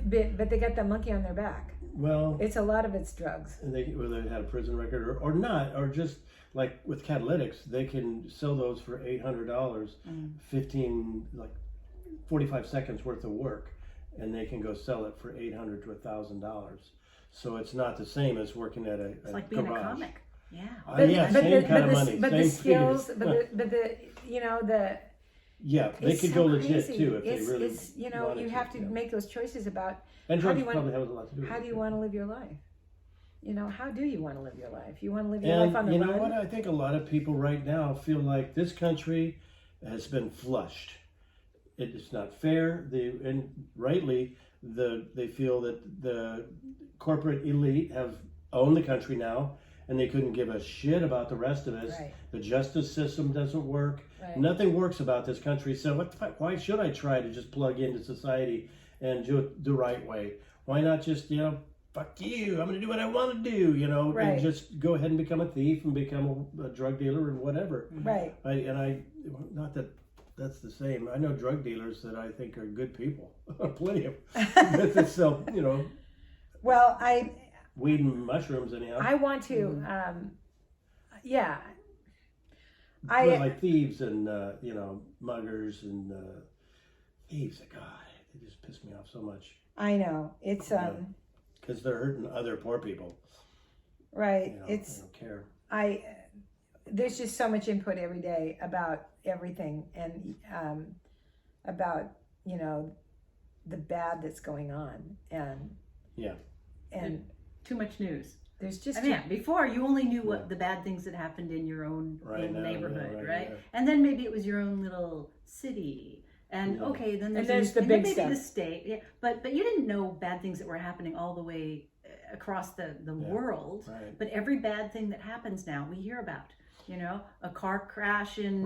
S1: but they got that monkey on their back.
S2: Well,
S1: it's a lot of it's drugs.
S2: And whether they had a prison record or not, or just like with catalytics, they can sell those for $800, 45 seconds worth of work, and they can go sell it for $800 to $1,000. So it's not the same as working at
S3: it's like being
S2: garage.
S3: a comic. Yeah.
S2: Same kind of money.
S1: But the skills,
S2: Yeah, they could go legit too if they really.
S1: You have to make those choices about.
S2: And drugs probably have a lot to do with it.
S1: How do you want to live your life? How do you want to live your life? You want to live your life on the run?
S2: You know what? I think a lot of people right now feel like this country has been flushed. It is not fair. And rightly, they feel that the corporate elite have owned the country now, and they couldn't give a shit about the rest of us.
S1: Right.
S2: The justice system doesn't work. Right. Nothing works about this country. So why should I try to just plug into society and do it the right way? Why not just, fuck you, I'm going to do what I want to do, and just go ahead and become a thief and become a drug dealer or whatever.
S1: Right.
S2: Not that that's the same. I know drug dealers that I think are good people. Plenty of them. That sell,
S1: Well,
S2: weed and mushrooms anyhow.
S1: I want to,
S2: like thieves and, muggers and thieves. God, they just piss me off so much.
S1: I know. It's,
S2: because they're hurting other poor people.
S1: Right.
S2: They don't care.
S1: There's just so much input every day about everything and about, the bad that's going on. And
S3: too much news.
S1: There's just
S3: before you only knew what the bad things that happened in your own neighborhood, right?
S2: Yeah.
S3: And then maybe it was your own little city. And okay, then
S1: there's the big
S3: maybe
S1: stuff.
S3: the state. Yeah. But you didn't know bad things that were happening all the way across the world.
S2: Right.
S3: But every bad thing that happens now, we hear about. You know, a car crash in,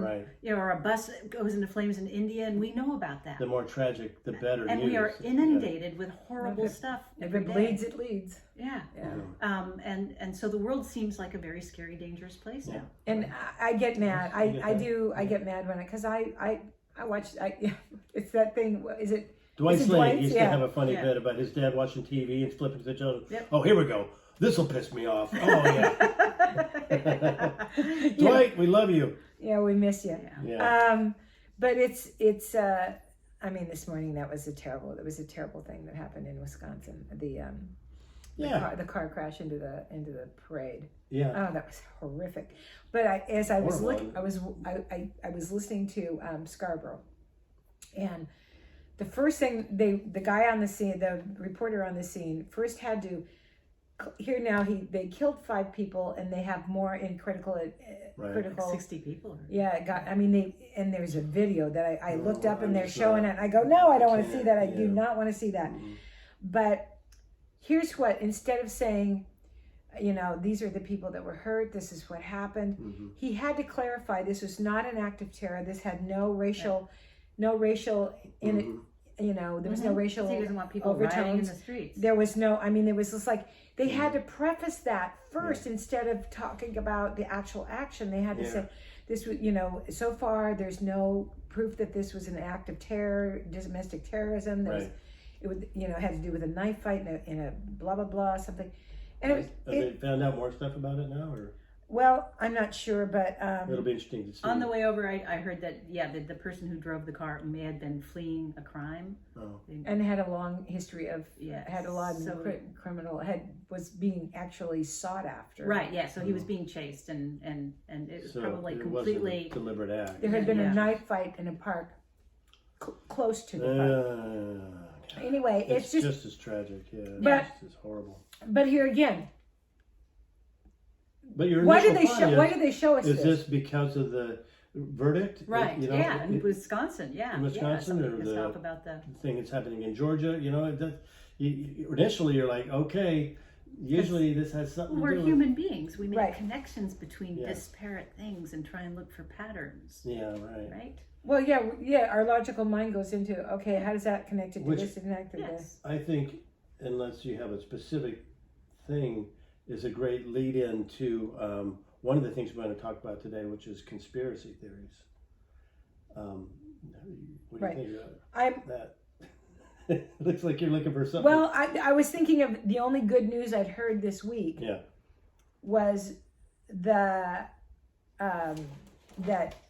S3: or a bus goes into flames in India, and we know about that.
S2: The more tragic, the better.
S3: And we are inundated with horrible stuff.
S1: If it bleeds, it leads.
S3: Yeah. And so the world seems like a very scary, dangerous place now.
S1: And I get mad. I get mad when because I watch. It's that thing. Is it?
S2: Dwight Slade used to have a funny bit about his dad watching TV and flipping to the channel.
S3: Yep.
S2: Oh, here we go. This will piss me off. Oh yeah. Dwight, we love you.
S1: Yeah, we miss you.
S2: Yeah.
S1: But it's I mean, this morning it was a terrible thing that happened in Wisconsin. The car crash into the parade.
S2: Yeah.
S1: Oh, that was horrific. But I was listening to Scarborough, and the first thing the guy on the scene, the reporter on the scene, first had to. Here now, they killed 5 people, and they have more in critical.
S3: 60 people.
S1: Yeah, and there's a video that I looked up, and they're showing it. I go, no, I don't want to see that. I do not want to see that.
S2: Mm-hmm.
S1: But here's what: instead of saying, these are the people that were hurt, this is what happened, he had to clarify this was not an act of terror. This had no racial in it. There was no racial
S3: he doesn't want people
S1: overtones
S3: rioting in the streets.
S1: There was no. There was just like they had to preface that first instead of talking about the actual action. They had to say this was. So far there's no proof that this was an act of terror, domestic terrorism. There was, it had to do with a knife fight in a blah blah blah something. And
S2: Have they found out more stuff about it now, or?
S1: Well, I'm not sure, but
S2: it'll be interesting to see.
S3: On the way over, I heard that the person who drove the car may have been fleeing a crime,
S1: and had a long history of had a lot of criminal was being actually sought after.
S3: Right. Yeah. So he was being chased, and it was probably
S2: it
S3: completely
S2: wasn't a deliberate act.
S1: There had been a knife fight in a park close to the park. Anyway, it's
S2: just as tragic. Yeah.
S1: But
S2: it's horrible.
S1: But here again.
S2: But your
S1: why did they show us
S2: this? Is this because of the verdict?
S3: Right. In Wisconsin. Yeah.
S2: In Wisconsin, or the
S3: about the
S2: thing that's happening in Georgia. Initially you're like, okay, usually this has something to do with...
S3: We're human beings. We make connections between disparate things and try and look for patterns.
S2: Yeah. Right.
S3: Right.
S1: Well, yeah. Our logical mind goes into, okay, how does that connect to this? Connect to this?
S2: I think, unless you have a specific thing, is a great lead-in to one of the things we're going to talk about today, which is conspiracy theories. What do you think about that? Looks like you're looking for something.
S1: Well, I was thinking of the only good news I'd heard this week.
S2: Yeah.
S1: Was that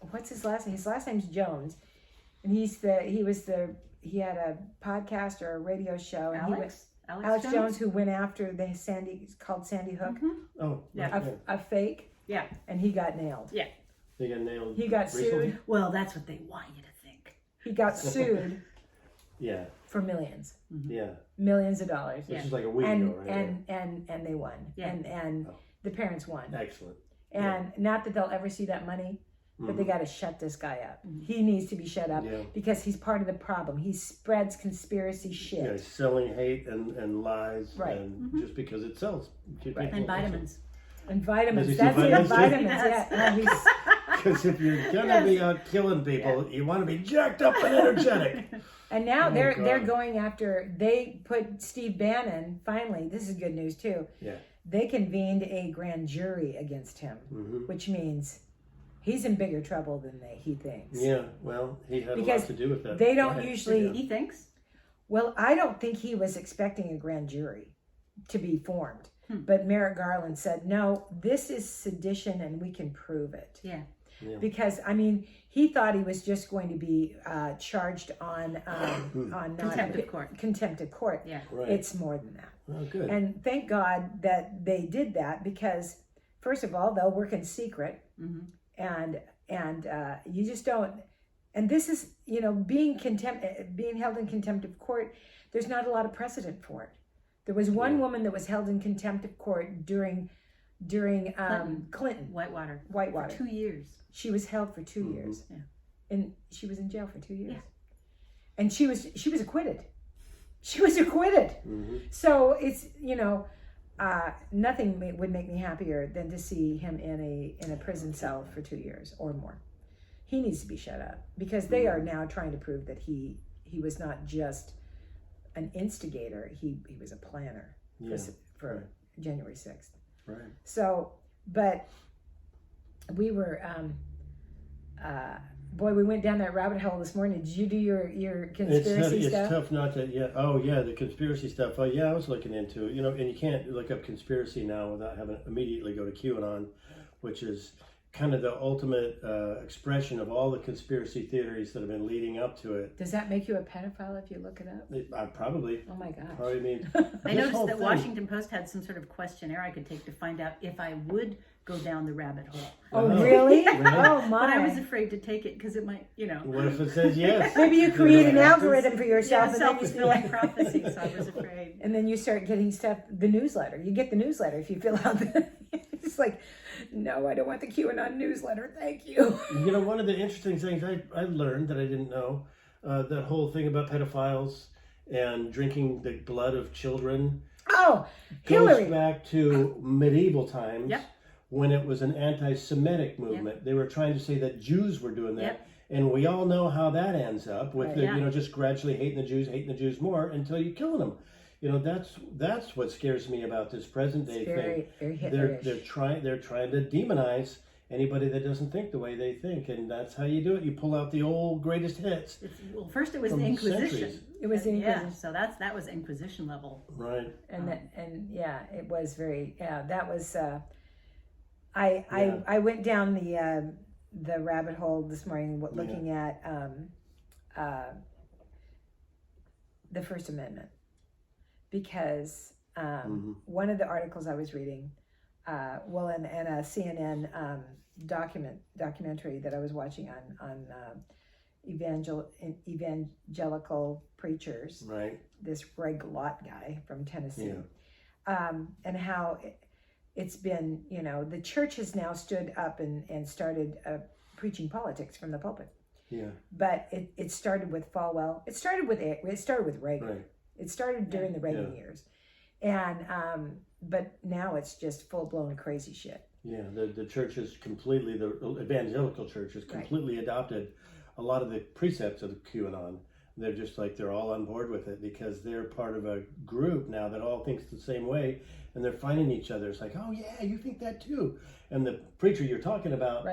S1: what's his last name? His last name's Jones, and he had a podcast or a radio show, and Alex Jones, who went after it's called Sandy Hook.
S3: Mm-hmm.
S2: Oh,
S1: a fake.
S3: Yeah.
S1: And he got nailed.
S3: Yeah.
S2: They got nailed.
S1: He got sued.
S3: Well, that's what they want you to think.
S1: He got sued.
S2: Yeah.
S1: For millions.
S2: Mm-hmm. Yeah.
S1: Millions of dollars.
S2: This is like a week ago, right?
S1: And they won.
S3: Yeah.
S1: And the parents won.
S2: Excellent.
S1: And not that they'll ever see that money, but they got to shut this guy up. He needs to be shut up because he's part of the problem. He spreads conspiracy shit.
S2: Yeah, he's selling hate and lies,
S1: right?
S2: And just because it sells,
S3: right. And vitamins.
S1: And vitamins. That's it. Vitamins. Yeah.
S2: Because if you're gonna be out killing people, you want to be jacked up and energetic.
S1: And now they're going after. They put Steve Bannon. Finally, this is good news too.
S2: Yeah.
S1: They convened a grand jury against him, which means he's in bigger trouble than he thinks.
S2: Yeah, well, he had a lot to do with that.
S1: They don't usually...
S3: He thinks?
S1: Well, I don't think he was expecting a grand jury to be formed. But Merrick Garland said, no, this is sedition and we can prove it.
S3: Yeah.
S1: Because, he thought he was just going to be charged on contempt of court.
S3: Yeah.
S2: Right.
S1: It's more than that.
S2: Oh, good.
S1: And thank God that they did that because, first of all, they'll work in secret. And you just don't, and this is, being held in contempt of court, there's not a lot of precedent for it. There was one woman that was held in contempt of court during Clinton.
S3: Whitewater.
S1: For
S3: 2 years.
S1: She was held for 2 years.
S3: Yeah.
S1: And she was in jail for 2 years.
S3: Yeah.
S1: And she was acquitted. She was acquitted. So it's, nothing would make me happier than to see him in a prison cell for 2 years or more. He needs to be shut up because they are now trying to prove that he was not just an instigator. He was a planner for January 6th.
S2: Right.
S1: So, but we were, boy, we went down that rabbit hole this morning. Did you do your conspiracy stuff?
S2: It's tough not to, the conspiracy stuff. I was looking into it, and you can't look up conspiracy now without having to immediately go to QAnon, which is kind of the ultimate expression of all the conspiracy theories that have been leading up to it.
S1: Does that make you a pedophile if you look it up?
S2: Probably.
S1: Oh my gosh.
S2: Probably mean.
S3: I noticed that Washington Post had some sort of questionnaire I could take to find out if I would go down the rabbit hole.
S1: Oh, really? Oh, my.
S3: But I was afraid to take it because it might,
S2: What if it says yes?
S1: Maybe you create an algorithm for yourself.
S3: Self-fulfilling prophecy, so I was afraid.
S1: And then you start getting stuff, the newsletter. You get the newsletter if you fill out it's like, no, I don't want the QAnon newsletter. Thank you.
S2: One of the interesting things I learned that I didn't know, that whole thing about pedophiles and drinking the blood of children.
S1: Oh, Hillary.
S2: Goes back to medieval times.
S3: Yep.
S2: When it was an anti-Semitic movement.
S3: Yep.
S2: They were trying to say that Jews were doing that.
S3: Yep.
S2: And we all know how that ends up with
S1: Right.
S2: just gradually hating the Jews more until you're killing them. That's what scares me about this present day thing.
S1: Very Hitlerish.
S2: They're trying to demonize anybody that doesn't think the way they think, and that's how you do it. You pull out the old greatest hits.
S3: Well, first it was the
S2: from
S3: Inquisition.
S2: centuries.
S1: It was the Inquisition.
S3: Yeah, so that was Inquisition level.
S2: Right.
S1: It was very, that was, I went down the rabbit hole this morning looking at the First Amendment because one of the articles I was reading, and a CNN documentary that I was watching on evangelical preachers,
S2: Right.
S1: this Greg Lott guy from Tennessee, and how it's been, the church has now stood up and started preaching politics from the pulpit.
S2: Yeah.
S1: But it started with Falwell. It started with Reagan.
S2: Right.
S1: It started during the Reagan years, and but now it's just full blown crazy shit.
S2: Yeah, the church is completely, the evangelical church has completely adopted a lot of the precepts of QAnon. They're just like, they're all on board with it because they're part of a group now that all thinks the same way, and they're finding each other. It's like, oh yeah, you think that too. And the preacher you're talking about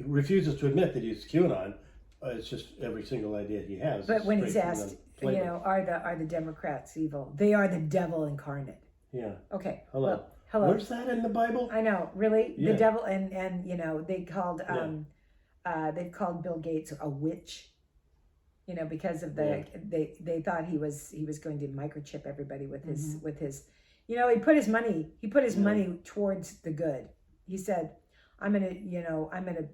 S2: refuses to admit that he's QAnon. It's just every single idea he has.
S1: But when he's asked, are the Democrats evil? They are the devil incarnate.
S2: Yeah.
S1: Okay.
S2: Hello.
S1: Well, hello.
S2: Where's that in the Bible?
S1: I know, really?
S2: Yeah.
S1: The devil, and they called they've called Bill Gates a witch, because of they thought he was going to microchip everybody with his he put his money towards the good. He said, I'm gonna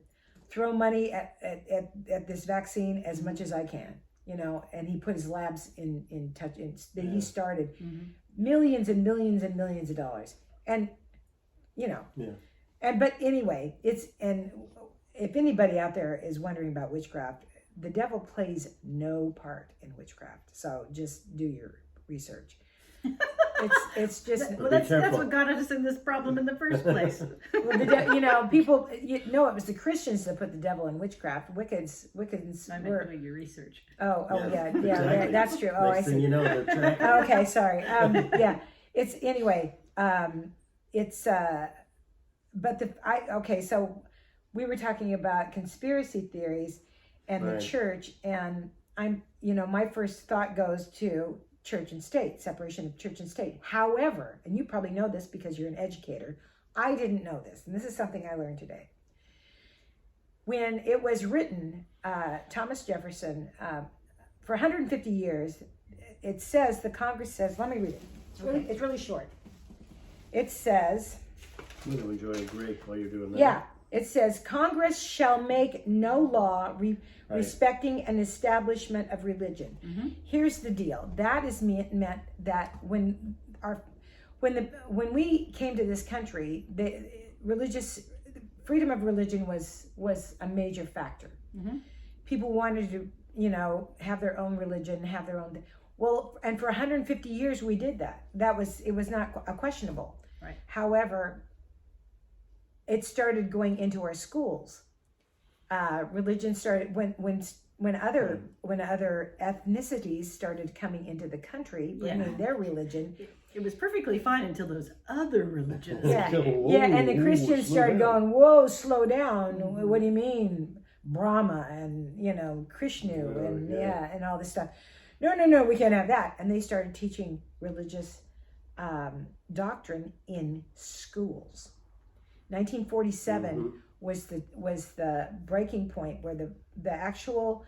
S1: throw money at this vaccine as much as I can, and he put his labs in touch. He started millions and millions and millions of dollars, and but anyway, and if anybody out there is wondering about witchcraft, the devil plays no part in witchcraft. So just do your research. It's just
S3: that's what got us in this problem in the first place.
S1: Well, people, it was the Christians that put the devil in witchcraft. Wiccans
S3: I meant doing your research.
S2: Exactly.
S1: That's true. Oh,
S2: Next
S1: I
S2: thing
S1: see.
S2: they're
S1: Okay, sorry. It's anyway. So we were talking about conspiracy theories and the church, and my first thought goes to church and state, separation of church and state. However, and you probably know this because you're an educator, I didn't know this, and this is something I learned today. When it was written, Thomas Jefferson, for 150 years, it says, the Congress says, let me read it. It's really short. It says...
S2: I'm going to enjoy a break while you're doing that.
S1: Yeah. It says Congress shall make no law respecting an establishment of religion. Here's the deal. That is meant that when we came to this country, the freedom of religion was a major factor. People wanted to, have their own religion, have their own. Well, and for 150 years we did that. It was not questionable.
S3: Right.
S1: However, it started going into our schools. Religion started when other ethnicities started coming into the country, bringing their religion.
S3: It was perfectly fine until those other religions.
S1: And the Christians started going, "Whoa, slow down! What do you mean, Brahma and Krishna and all this stuff? No, we can't have that." And they started teaching religious doctrine in schools. 1947 was the breaking point where the actual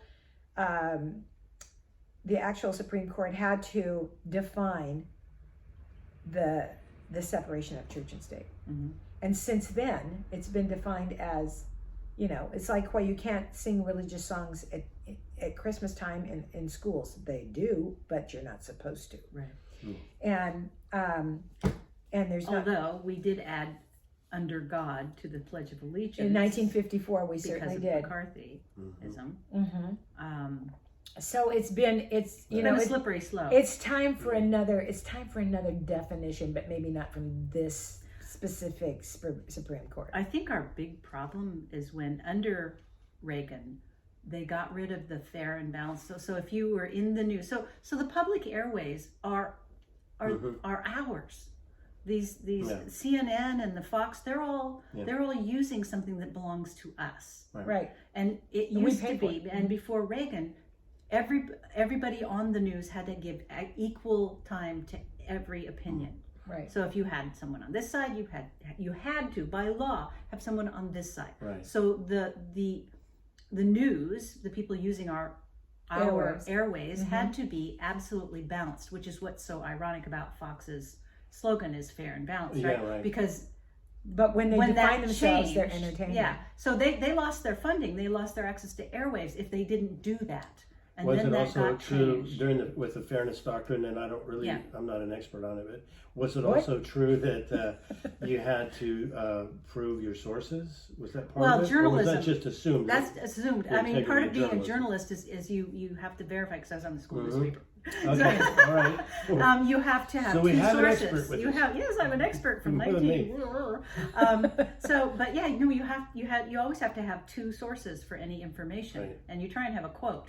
S1: Supreme Court had to define the separation of church and state. And since then, it's been defined as, it's like why you can't sing religious songs at Christmas time in schools. They do, but you're not supposed to.
S3: Right.
S1: And there's not.
S3: Although we did add "under God" to the Pledge of Allegiance
S1: In 1954, we certainly did.
S3: Because of McCarthyism.
S1: So it's been
S3: a slippery slope.
S1: It's time for another definition, but maybe not from this specific Supreme Court.
S3: I think our big problem is when under Reagan they got rid of the fair and balanced. So if you were in the news, so the public airways are ours. These CNN and the Fox, they're all using something that belongs to us.
S1: Right.
S3: And it used to be, and before Reagan, everybody on the news had to give equal time to every opinion.
S1: Right.
S3: So if you had someone on this side, you had to, by law, have someone on this side.
S2: Right.
S3: So the news, the people using our airways had to be absolutely balanced, which is what's so ironic about Fox's slogan is fair and balanced, right?
S2: Yeah, right.
S3: Because
S1: but when define themselves,
S3: changed,
S1: they're entertainment.
S3: Yeah. So they lost their funding, they lost their access to airwaves if they didn't do that. And
S2: was
S3: then
S2: it
S3: that
S2: also
S3: got
S2: true
S3: changed.
S2: with the fairness doctrine? And I'm not an expert on it, but was it
S1: What?
S2: also true that you had to prove your sources? Was that part
S3: Well,
S2: of it?
S3: journalism.
S2: Or was that just assumed?
S3: That's assumed.
S2: the
S3: I mean, part of
S2: integrity
S3: being
S2: of
S3: a journalist is you have to verify, because I was on the school newspaper.
S2: Okay, all right. Cool.
S3: You have to have
S2: So we
S3: two
S2: have an
S3: sources.
S2: expert with us.
S3: Yes, I'm an expert from
S2: More than me.
S3: 19. But yeah, you always have to have two sources for any information,
S2: Right.
S3: and you try and have a quote.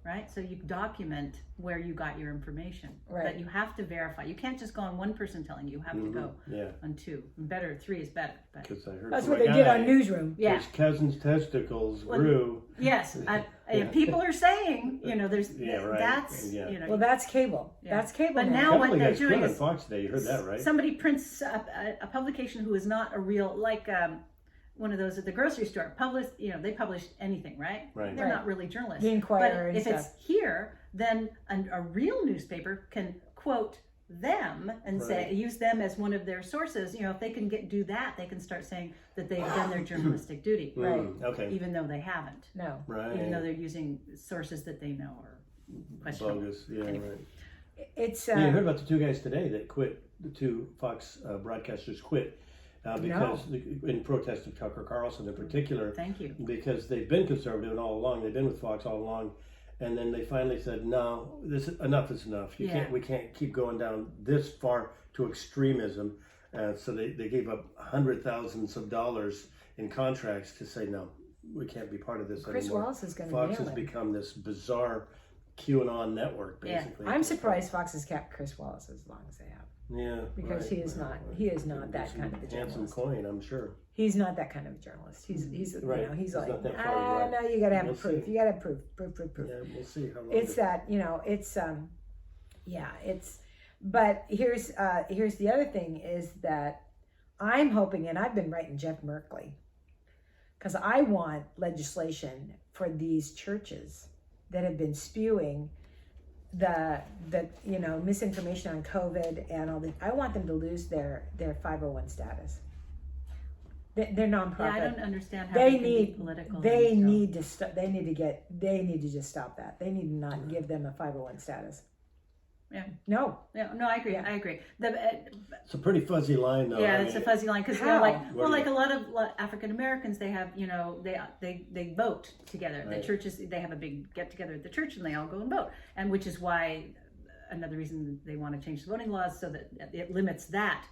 S3: Right, so you document where you got your information, but you have to verify. You can't just go on one person telling you. You have to go on two. Better, 3 is better.
S2: Because I heard
S1: That's
S2: from
S1: what
S2: a
S1: they did
S2: guy,
S1: on Newsroom.
S3: Yeah.
S2: his cousin's testicles grew.
S3: Yes, people are saying, there's
S2: right.
S3: that's
S1: Well, that's cable.
S3: Yeah.
S1: That's cable.
S3: But
S1: now.
S3: now what
S2: Couple
S3: they're
S2: guys
S3: doing
S2: quit on
S3: is
S2: Fox today. You heard that, right?
S3: somebody prints a publication who is not a real, like one of those at the grocery store. They publish anything, right?
S2: Right.
S3: They're not really journalists.
S1: The Inquirer
S3: but
S1: and
S3: if
S1: stuff.
S3: it's here, then a real newspaper can quote them and say, use them as one of their sources. If they can do that, they can start saying that they've done their journalistic duty.
S1: Right.
S2: Okay.
S3: Even though they haven't.
S1: No.
S2: Right.
S3: Even though they're using sources that they know are questionable.
S2: Bogus. Yeah,
S3: Anyway.
S2: right.
S1: It's.
S2: You heard about the 2 guys today that quit. The 2 Fox broadcasters quit because in protest of Tucker Carlson in particular.
S3: Thank you.
S2: Because they've been conservative all along. They've been with Fox all along. And then they finally said, "No, enough is enough. We can't keep going down this far to extremism." So they gave up hundreds of dollars in contracts to say, "No, we can't be part of this
S1: Chris
S2: anymore."
S1: Wallace is going to
S2: Fox has become this bizarre QAnon network, basically.
S1: I'm surprised Fox has kept Chris Wallace as long as they have.
S2: Yeah,
S1: because he is not that kind of a
S2: handsome
S1: journalist.
S2: coin, I'm sure.
S1: He's not that kind of a journalist. He's
S2: right.
S1: He's
S2: not
S1: like,
S2: that far right.
S1: no, you got to have
S2: We'll
S1: proof.
S2: see.
S1: You got to have proof.
S2: Yeah, we'll see how long.
S1: It's that it's. But here's the other thing is that I'm hoping, and I've been writing Jeff Merkley, because I want legislation for these churches that have been spewing the misinformation on COVID and all the. I want them to lose their 501 status. They're nonprofit.
S3: Yeah, I don't understand how
S1: They
S3: they can
S1: need-
S3: be political.
S1: They
S3: and
S1: need to stop. They need to just stop that. They need to not give them a 501 status.
S3: Yeah.
S1: No.
S3: Yeah, no, I agree.
S1: Yeah.
S3: I agree.
S2: It's a pretty fuzzy line, though.
S3: Yeah,
S2: I
S3: it's a
S2: mean,
S3: fuzzy line because
S1: How?
S3: like a lot of African Americans, they have they vote together.
S2: Right.
S3: The churches, they have a big get together at the church and they all go and vote, and which is why another reason they want to change the voting laws so that it limits that,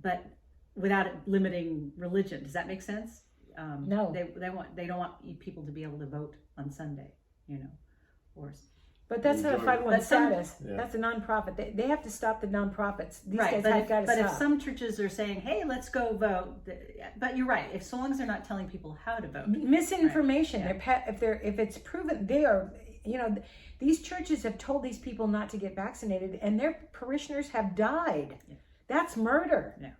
S3: but without it limiting religion. Does that make sense?
S1: No.
S3: They don't want people to be able to vote on Sunday, or.
S1: But that's not a 501
S3: But some-
S1: status.
S2: Yeah.
S1: That's a nonprofit. They have to stop the nonprofits. These
S3: Right,
S1: guys
S3: but
S1: have got to
S3: but
S1: stop.
S3: if some churches are saying, "Hey, let's go vote," but you're right. If so long as they're not telling people how to vote,
S1: Misinformation.
S3: Right.
S1: If it's proven, they are. These churches have told these people not to get vaccinated, and their parishioners have died.
S3: Yeah.
S1: That's murder.
S3: Yeah.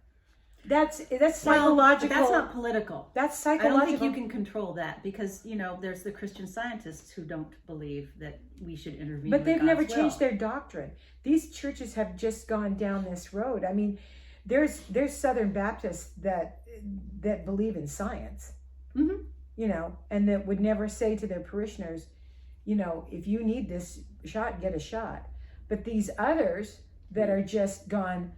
S1: That's
S3: Well,
S1: psychological.
S3: but that's not political.
S1: That's
S3: I
S1: psychological.
S3: don't think you can control that because there's the Christian scientists who don't believe that we should intervene.
S1: But
S3: with
S1: they've never
S3: God's
S1: changed
S3: will.
S1: their doctrine. These churches have just gone down this road. I mean, there's Southern Baptists that believe in science,
S3: Mhm.
S1: and that would never say to their parishioners, if you need this shot, get a shot. But these others that are just gone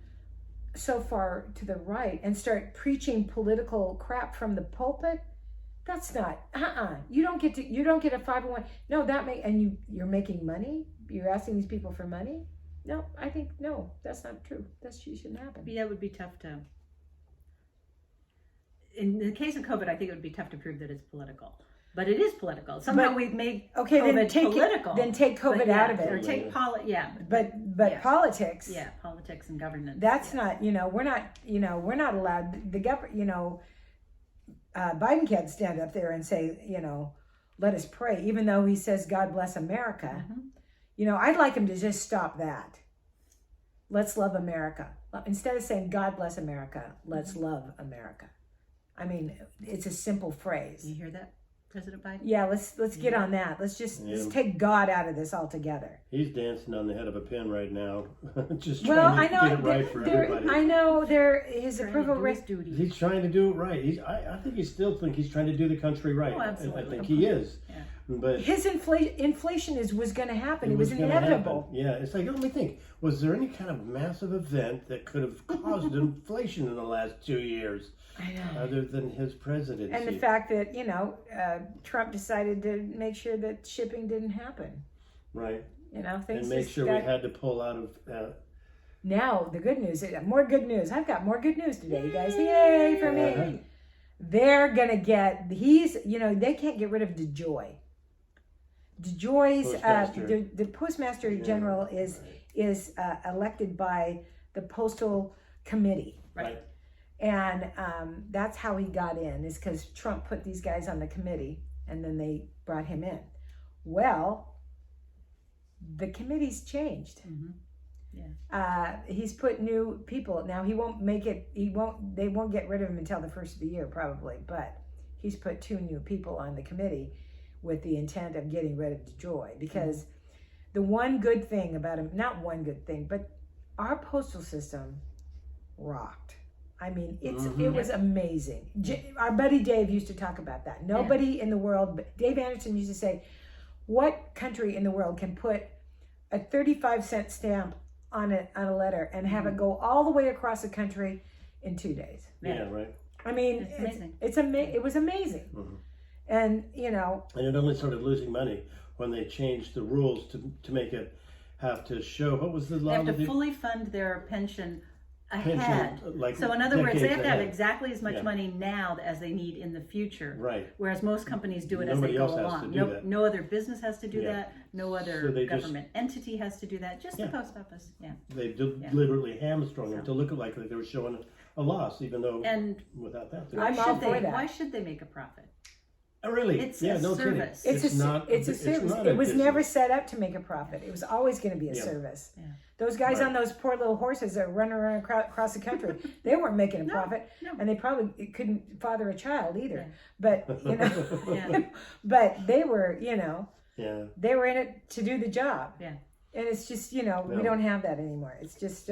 S1: so far to the right and start preaching political crap from the pulpit, that's not you don't get a 501. No, you're making money, you're asking these people for money. No, I think that's not true. That shouldn't happen.
S3: Yeah, it would be tough to. In the case of COVID, I think it would be tough to prove that it's political, but it is political. Somehow we've made
S1: Okay,
S3: COVID
S1: then take
S3: political.
S1: then take COVID
S3: But yeah,
S1: out of
S3: or
S1: it.
S3: take
S1: But
S3: yeah.
S1: politics,
S3: yeah, politics and governance.
S1: that's not, we're not allowed, the government, Biden can't stand up there and say, let us pray, even though he says, God bless America.
S3: Mhm.
S1: I'd like him to just stop that. Let's love America. Instead of saying, God bless America, let's love America. I mean, it's a simple phrase.
S3: You hear that, President Biden?
S1: Yeah, let's get on that. Let's just take God out of this altogether.
S2: He's dancing on the head of a pin right now, just
S1: Well,
S2: trying
S1: I
S2: to
S1: know
S2: get it right for everybody.
S1: I know his
S3: Trying to
S1: approval
S3: do
S1: rate.
S3: his duty.
S2: He's trying to do it right. I think he still think he's trying to do the country right.
S3: Oh, absolutely.
S2: I think he is.
S3: Yeah.
S2: But
S1: His inflation was going to happen. It was
S2: gonna
S1: inevitable.
S2: happen. Yeah, it's like, let me think. Was there any kind of massive event that could have caused inflation in the last 2 years,
S1: I know.
S2: other than his presidency?
S1: And the fact that Trump decided to make sure that shipping didn't happen.
S2: Right.
S1: Things
S2: And make
S1: just
S2: sure
S1: got,
S2: we had to pull out of.
S1: Now the good news, more good news. I've got more good news today, you guys. Yay for me!
S2: Uh-huh.
S1: They're gonna get. They can't get rid of DeJoy. DeJoy's
S2: Postmaster.
S1: the Postmaster General is elected by the Postal Committee.
S2: Right.
S1: And that's how he got in, is because Trump put these guys on the committee, and then they brought him in. Well, the committee's changed.
S3: Mhm.
S1: He's put new people. Now he won't make it. They won't get rid of him until the first of the year, probably. But he's put 2 new people on the committee with the intent of getting rid of DeJoy, because the one good thing about him, not one good thing, but our postal system rocked. I mean, it was amazing. Our buddy Dave used to talk about that. Nobody in the world, but Dave Anderson used to say, what country in the world can put a 35-cent stamp on a letter and have it go all the way across the country in 2 days?
S2: Yeah, right.
S1: I mean,
S3: It's amazing.
S1: it was amazing.
S2: Mhm.
S1: And,
S2: And it only started losing money when they changed the rules to make it have to show, what was the
S3: They
S2: law?
S3: have
S2: that
S3: to fully fund their pension ahead.
S2: Pension, like
S3: So in other words, they
S2: decades
S3: have to have
S2: ahead.
S3: exactly as much
S2: Yeah.
S3: money now as they need in the future.
S2: Right.
S3: Whereas most companies do it as
S2: Nobody
S3: they go
S2: else has
S3: along.
S2: to do that.
S3: No other business has to do
S2: Yeah.
S3: that. No other
S2: So they just-
S3: government entity has to do that. Just
S2: Yeah.
S3: the post office. Yeah.
S2: They deliberately hamstrung them to look like they were showing a loss, even though
S3: And
S2: without that.
S3: why
S1: I'm all
S3: should
S1: for
S3: they?
S1: that.
S3: Why should they make a profit?
S2: Oh, really?
S3: It's
S2: yeah,
S3: a
S2: no
S3: service.
S2: kidding.
S1: it's a service.
S2: not
S1: It was
S2: business.
S1: never set up to make a profit. It was always going to be a
S2: Yeah.
S1: service.
S3: Yeah.
S1: Those guys
S2: Right.
S1: on those poor little horses that run around across the country, they weren't making a profit,
S3: no.
S1: and they probably couldn't father a child either.
S3: Yeah.
S1: But
S3: Yeah.
S1: but they were,
S2: Yeah.
S1: they were in it to do the job.
S3: Yeah.
S1: And it's just, we
S2: No.
S1: don't have that anymore. It's just,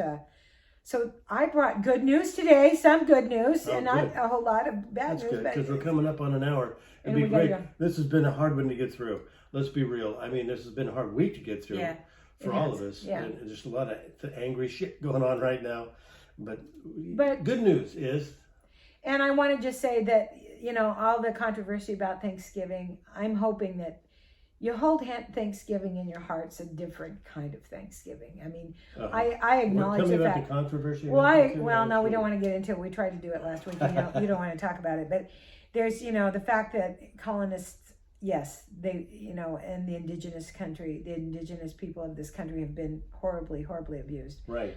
S1: So I brought good news today, some good news,
S2: Oh,
S1: and not
S2: good.
S1: a whole lot of bad
S2: That's
S1: news.
S2: good,
S1: but
S2: because we're coming up on an hour.
S1: And
S2: It'd
S1: we
S2: be
S1: gotta
S2: great.
S1: go.
S2: This has been a hard one to get through. Let's be real. I mean, this has been a hard week to get through
S3: Yeah.
S2: for
S1: It
S2: all
S1: has,
S2: of us.
S1: yeah.
S2: And there's a lot of angry shit going on right now. But
S1: But-
S2: good news is,
S1: And I want to just say that, you know, all the controversy about Thanksgiving, I'm hoping that you hold Thanksgiving in your hearts, a different kind of Thanksgiving. I mean, I acknowledge
S2: tell me
S1: the
S2: about
S1: fact.
S2: the controversy.
S1: Well,
S2: about Thanksgiving.
S1: no, we don't want to get into it. We tried to do it last week. You don't want to talk about it, but there's, you know, the fact that colonists, yes, they, you know, and the indigenous people of this country have been horribly, horribly abused.
S2: Right.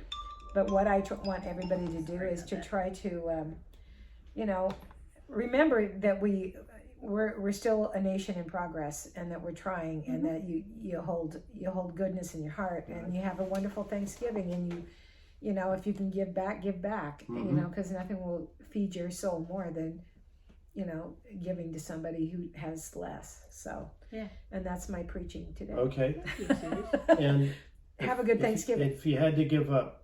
S1: But what I want everybody to do is to try to, you know, remember that we're still a nation in progress, and that we're trying, and that you hold goodness in your heart, and you have a wonderful Thanksgiving, and you know, if you can give back, you know, because nothing will feed your soul more than, you know, giving to somebody who has less. So
S3: yeah,
S1: and that's my preaching today.
S2: Okay. And
S1: have a good Thanksgiving.
S2: If you had to give up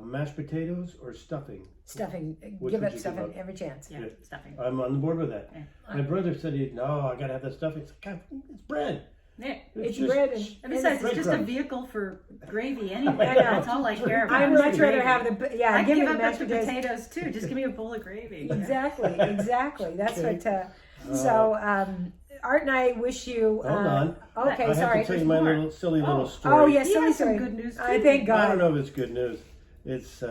S2: mashed potatoes or stuffing,
S1: Stuffing,
S2: Which
S1: give
S2: would
S1: up
S2: you
S1: stuffing
S2: give up?
S1: every chance.
S3: yeah, stuffing.
S2: I'm on board with that.
S3: Yeah.
S2: My brother said, "No, I gotta have that stuffing." It's like, God, it's bread.
S3: Yeah.
S1: It's
S2: just-
S1: bread
S3: And besides, it's just a
S2: breadcrumbs.
S3: vehicle for gravy anyway.
S1: I know.
S3: That's all I care about.
S1: I'd
S3: is
S1: much
S3: the
S1: rather
S3: gravy.
S1: have the
S3: I
S1: give me
S3: give
S1: the
S3: up
S1: mashed
S3: the
S1: potatoes.
S3: potatoes too. Just give me a bowl of gravy.
S1: Exactly. That's
S2: Okay.
S1: what. So Art and I wish you.
S2: Hold on.
S1: Okay,
S2: I
S1: sorry.
S2: have to tell you my
S3: more.
S2: little silly little
S3: Oh.
S2: story.
S1: Oh yes,
S3: He
S1: silly
S3: has some
S1: story.
S3: good news,
S1: I
S3: too.
S1: thank God.
S2: I don't know if it's good news. It's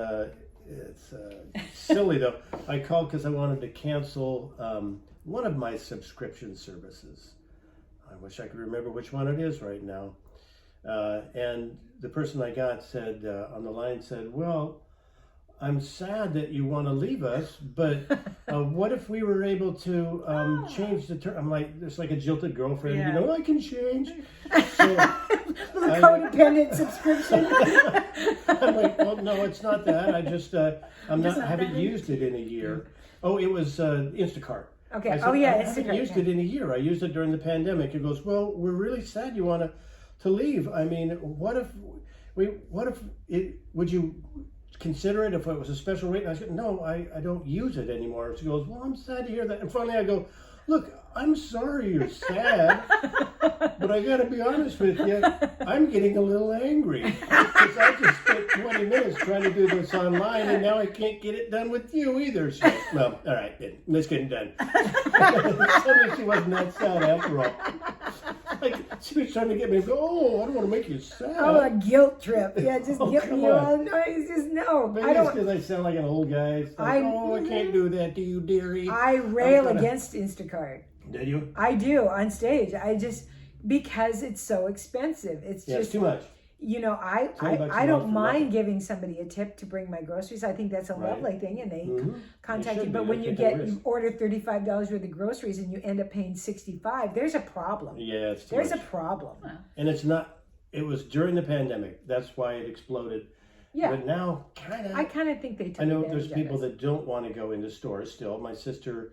S2: silly though. I called because I wanted to cancel one of my subscription services. I wish I could remember which one it is right now. And the person I got said on the line said, "Well, I'm sad that you want to leave us, but what if we were able to change the term?" I'm like, it's like a jilted girlfriend,
S3: Yeah.
S2: you know, I can change. So
S1: Little codependent subscription.
S2: I'm like, well, no, it's not that. I just, I haven't
S3: that
S2: used it in a year. Oh, it was Instacart.
S1: Okay.
S2: I said,
S1: Oh yeah,
S2: I
S1: it's
S2: haven't used it in a year. I used it during the pandemic. He goes, well, we're really sad you want to leave. I mean, would you consider it if it was a special rate? And I said, no, I don't use it anymore. She goes, well, I'm sad to hear that. And finally I go, look, I'm sorry you're sad, but I got to be honest with you, I'm getting a little angry because I just spent 20 minutes trying to do this online, and now I can't get it done with you either. So, well, all right, then, let's get it done. Suddenly she wasn't that sad after all. Like, she was trying to get me to go, oh, I don't want to make you sad.
S1: Oh, a guilt trip. Yeah, just
S2: Oh,
S1: guilt
S2: come
S1: me all.
S2: on.
S1: No, it's just no.
S2: Maybe
S1: I
S2: it's
S1: don't.
S2: because I sound like an old guy. It's like, I can't do that to you, dearie.
S1: I rail
S2: gonna-
S1: against Instacart.
S2: Did you?
S1: I do on stage. I just because it's so expensive. It's
S2: Yeah,
S1: just
S2: it's too much.
S1: you know, I
S2: $20 a
S1: I
S2: month
S1: don't
S2: for
S1: mind
S2: nothing.
S1: giving somebody a tip to bring my groceries. I think that's a
S2: Right.
S1: lovely thing, and they
S2: Mhm.
S1: contact
S2: They
S1: you.
S2: should
S1: But
S2: be.
S1: when
S2: They're
S1: you
S2: taking a
S1: get
S2: risk.
S1: you order $35 worth of groceries and you end up paying $65, there's a problem.
S2: Yeah, it's too
S1: There's
S2: much.
S1: a problem.
S2: And it's not, it was during the pandemic. That's why it exploded.
S1: Yeah,
S2: But now, kind
S1: I
S2: of,
S1: kind of think they took
S2: I know
S1: advantage
S2: there's people
S1: of us.
S2: that don't want to go into stores still. My sister's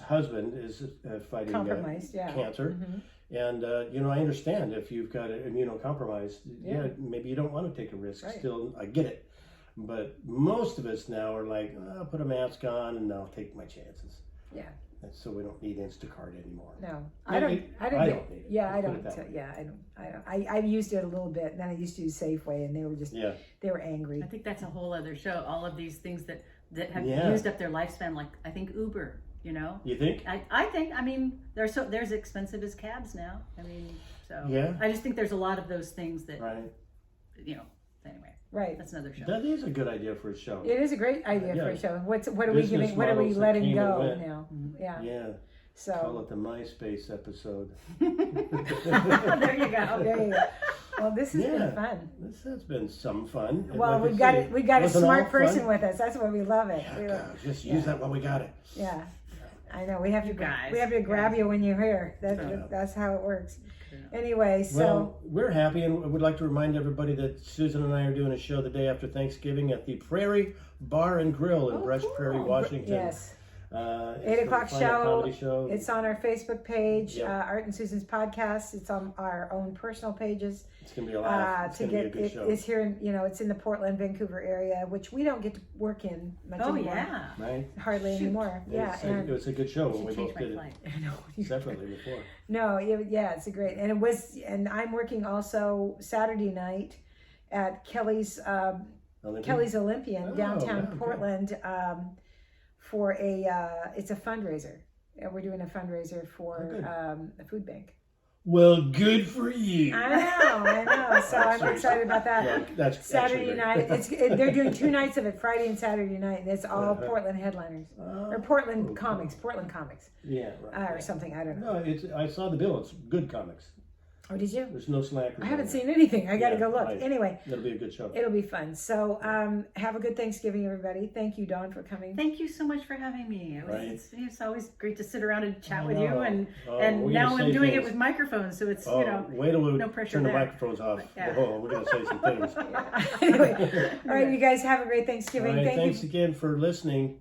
S2: husband is fighting
S1: Compromised, yeah.
S2: cancer.
S1: Mhm.
S2: And, you know, I understand if you've got an immunocompromised, yeah, maybe you don't want to take a risk.
S1: Right.
S2: Still, I get it. But most of us now are like, I'll put a mask on and I'll take my chances.
S1: Yeah.
S2: And so we don't need Instacart anymore.
S1: No,
S2: Maybe-
S1: I don't
S2: I
S1: get.
S2: don't need it.
S1: Yeah, I
S2: Let's put
S1: don't.
S2: it that way.
S1: Yeah, I don't. I've used it a little bit. Then I used to use Safeway, and they were just
S2: Yeah.
S1: they were angry.
S3: I think that's a whole other show. All of these things that have
S2: Yeah.
S3: used up their lifespan, like I think Uber. You know,
S2: You think?
S3: I think. I mean, they're as expensive as cabs now. I mean, so
S2: Yeah.
S3: I just think there's a lot of those things that
S2: Right.
S3: you know. Anyway,
S1: Right.
S3: that's another show.
S2: That is a good idea for a show.
S1: It is a great idea for
S2: Yeah.
S1: a show. What are we
S2: Business
S1: giving? What are we
S2: models that
S1: letting
S2: came and
S1: go
S2: went.
S1: now? Yeah.
S2: Yeah. Call
S1: So
S2: it the MySpace episode.
S3: There you go.
S1: there you go. Well, this has
S2: Yeah.
S1: been fun.
S2: This has been some fun. And
S1: Well,
S2: like I
S1: we've got
S2: say,
S1: it. We got a
S2: wasn't all
S1: smart person
S2: fun.
S1: with us. That's why we love it.
S2: Yeah,
S1: We
S2: God,
S1: love-
S2: just
S1: yeah.
S2: use that while we got it.
S1: Yeah. I know. We have
S3: You
S1: to.
S3: guys,
S1: We have to grab
S3: guys.
S1: you when you're here.
S2: Yeah.
S1: That's how it works. Anyway, so
S2: Well, we're happy, and would like to remind everybody that Susan and I are doing a show the day after Thanksgiving at the Prairie Bar and Grill in Brest Prairie, Washington.
S1: yes. 8 o'clock
S2: comedy show.
S1: It's on our Facebook page,
S2: Yep.
S1: Art and Susan's podcast. It's on our own personal pages.
S2: It's gonna be a laugh. It's gonna be a good show.
S1: It's here in, it's in the Portland, Vancouver area, which we don't get to work in much
S3: Oh
S1: anymore.
S3: yeah.
S2: Right?
S1: Hardly anymore. Yeah,
S2: It was a good show when
S3: Should
S2: we
S3: change
S2: both
S3: my
S2: did
S3: flight.
S1: I know.
S2: it separately before.
S1: No, yeah, it's a great, and I'm working also Saturday night at Kelly's Olympian
S2: Oh,
S1: downtown
S2: yeah, okay.
S1: Portland for it's a fundraiser. We're doing a fundraiser for a food bank.
S2: Well, good for you.
S1: I know. So I'm excited about that.
S2: Yeah, that's
S1: Saturday
S2: actually
S1: night. They're doing 2 nights of it, Friday and Saturday night, and it's all Portland headliners or Portland comics,
S2: Yeah, right.
S1: or something. I don't know.
S2: No, I saw the bill. It's good comics.
S1: Oh, did you?
S2: There's no slackers.
S1: I haven't seen anything. I got to
S2: Yeah,
S1: go look.
S2: right.
S1: Anyway,
S2: That'll be a good show.
S1: it'll be fun. So have a good Thanksgiving, everybody. Thank you, Dawn, for coming.
S3: Thank you so much for having me. It's always great to sit around and chat
S2: I
S3: with you,
S2: know.
S3: and
S2: We're
S3: now
S2: gonna
S3: I'm
S2: say
S3: doing it
S2: things.
S3: with microphones, so it's
S2: Wait till we
S3: no pressure
S2: turn the
S3: there.
S2: microphones off.
S3: Yeah.
S2: Oh, we're going to say some things.
S1: Anyway, all right, you guys have a great Thanksgiving.
S2: All right,
S1: Thank
S2: thanks
S1: you.
S2: again for listening.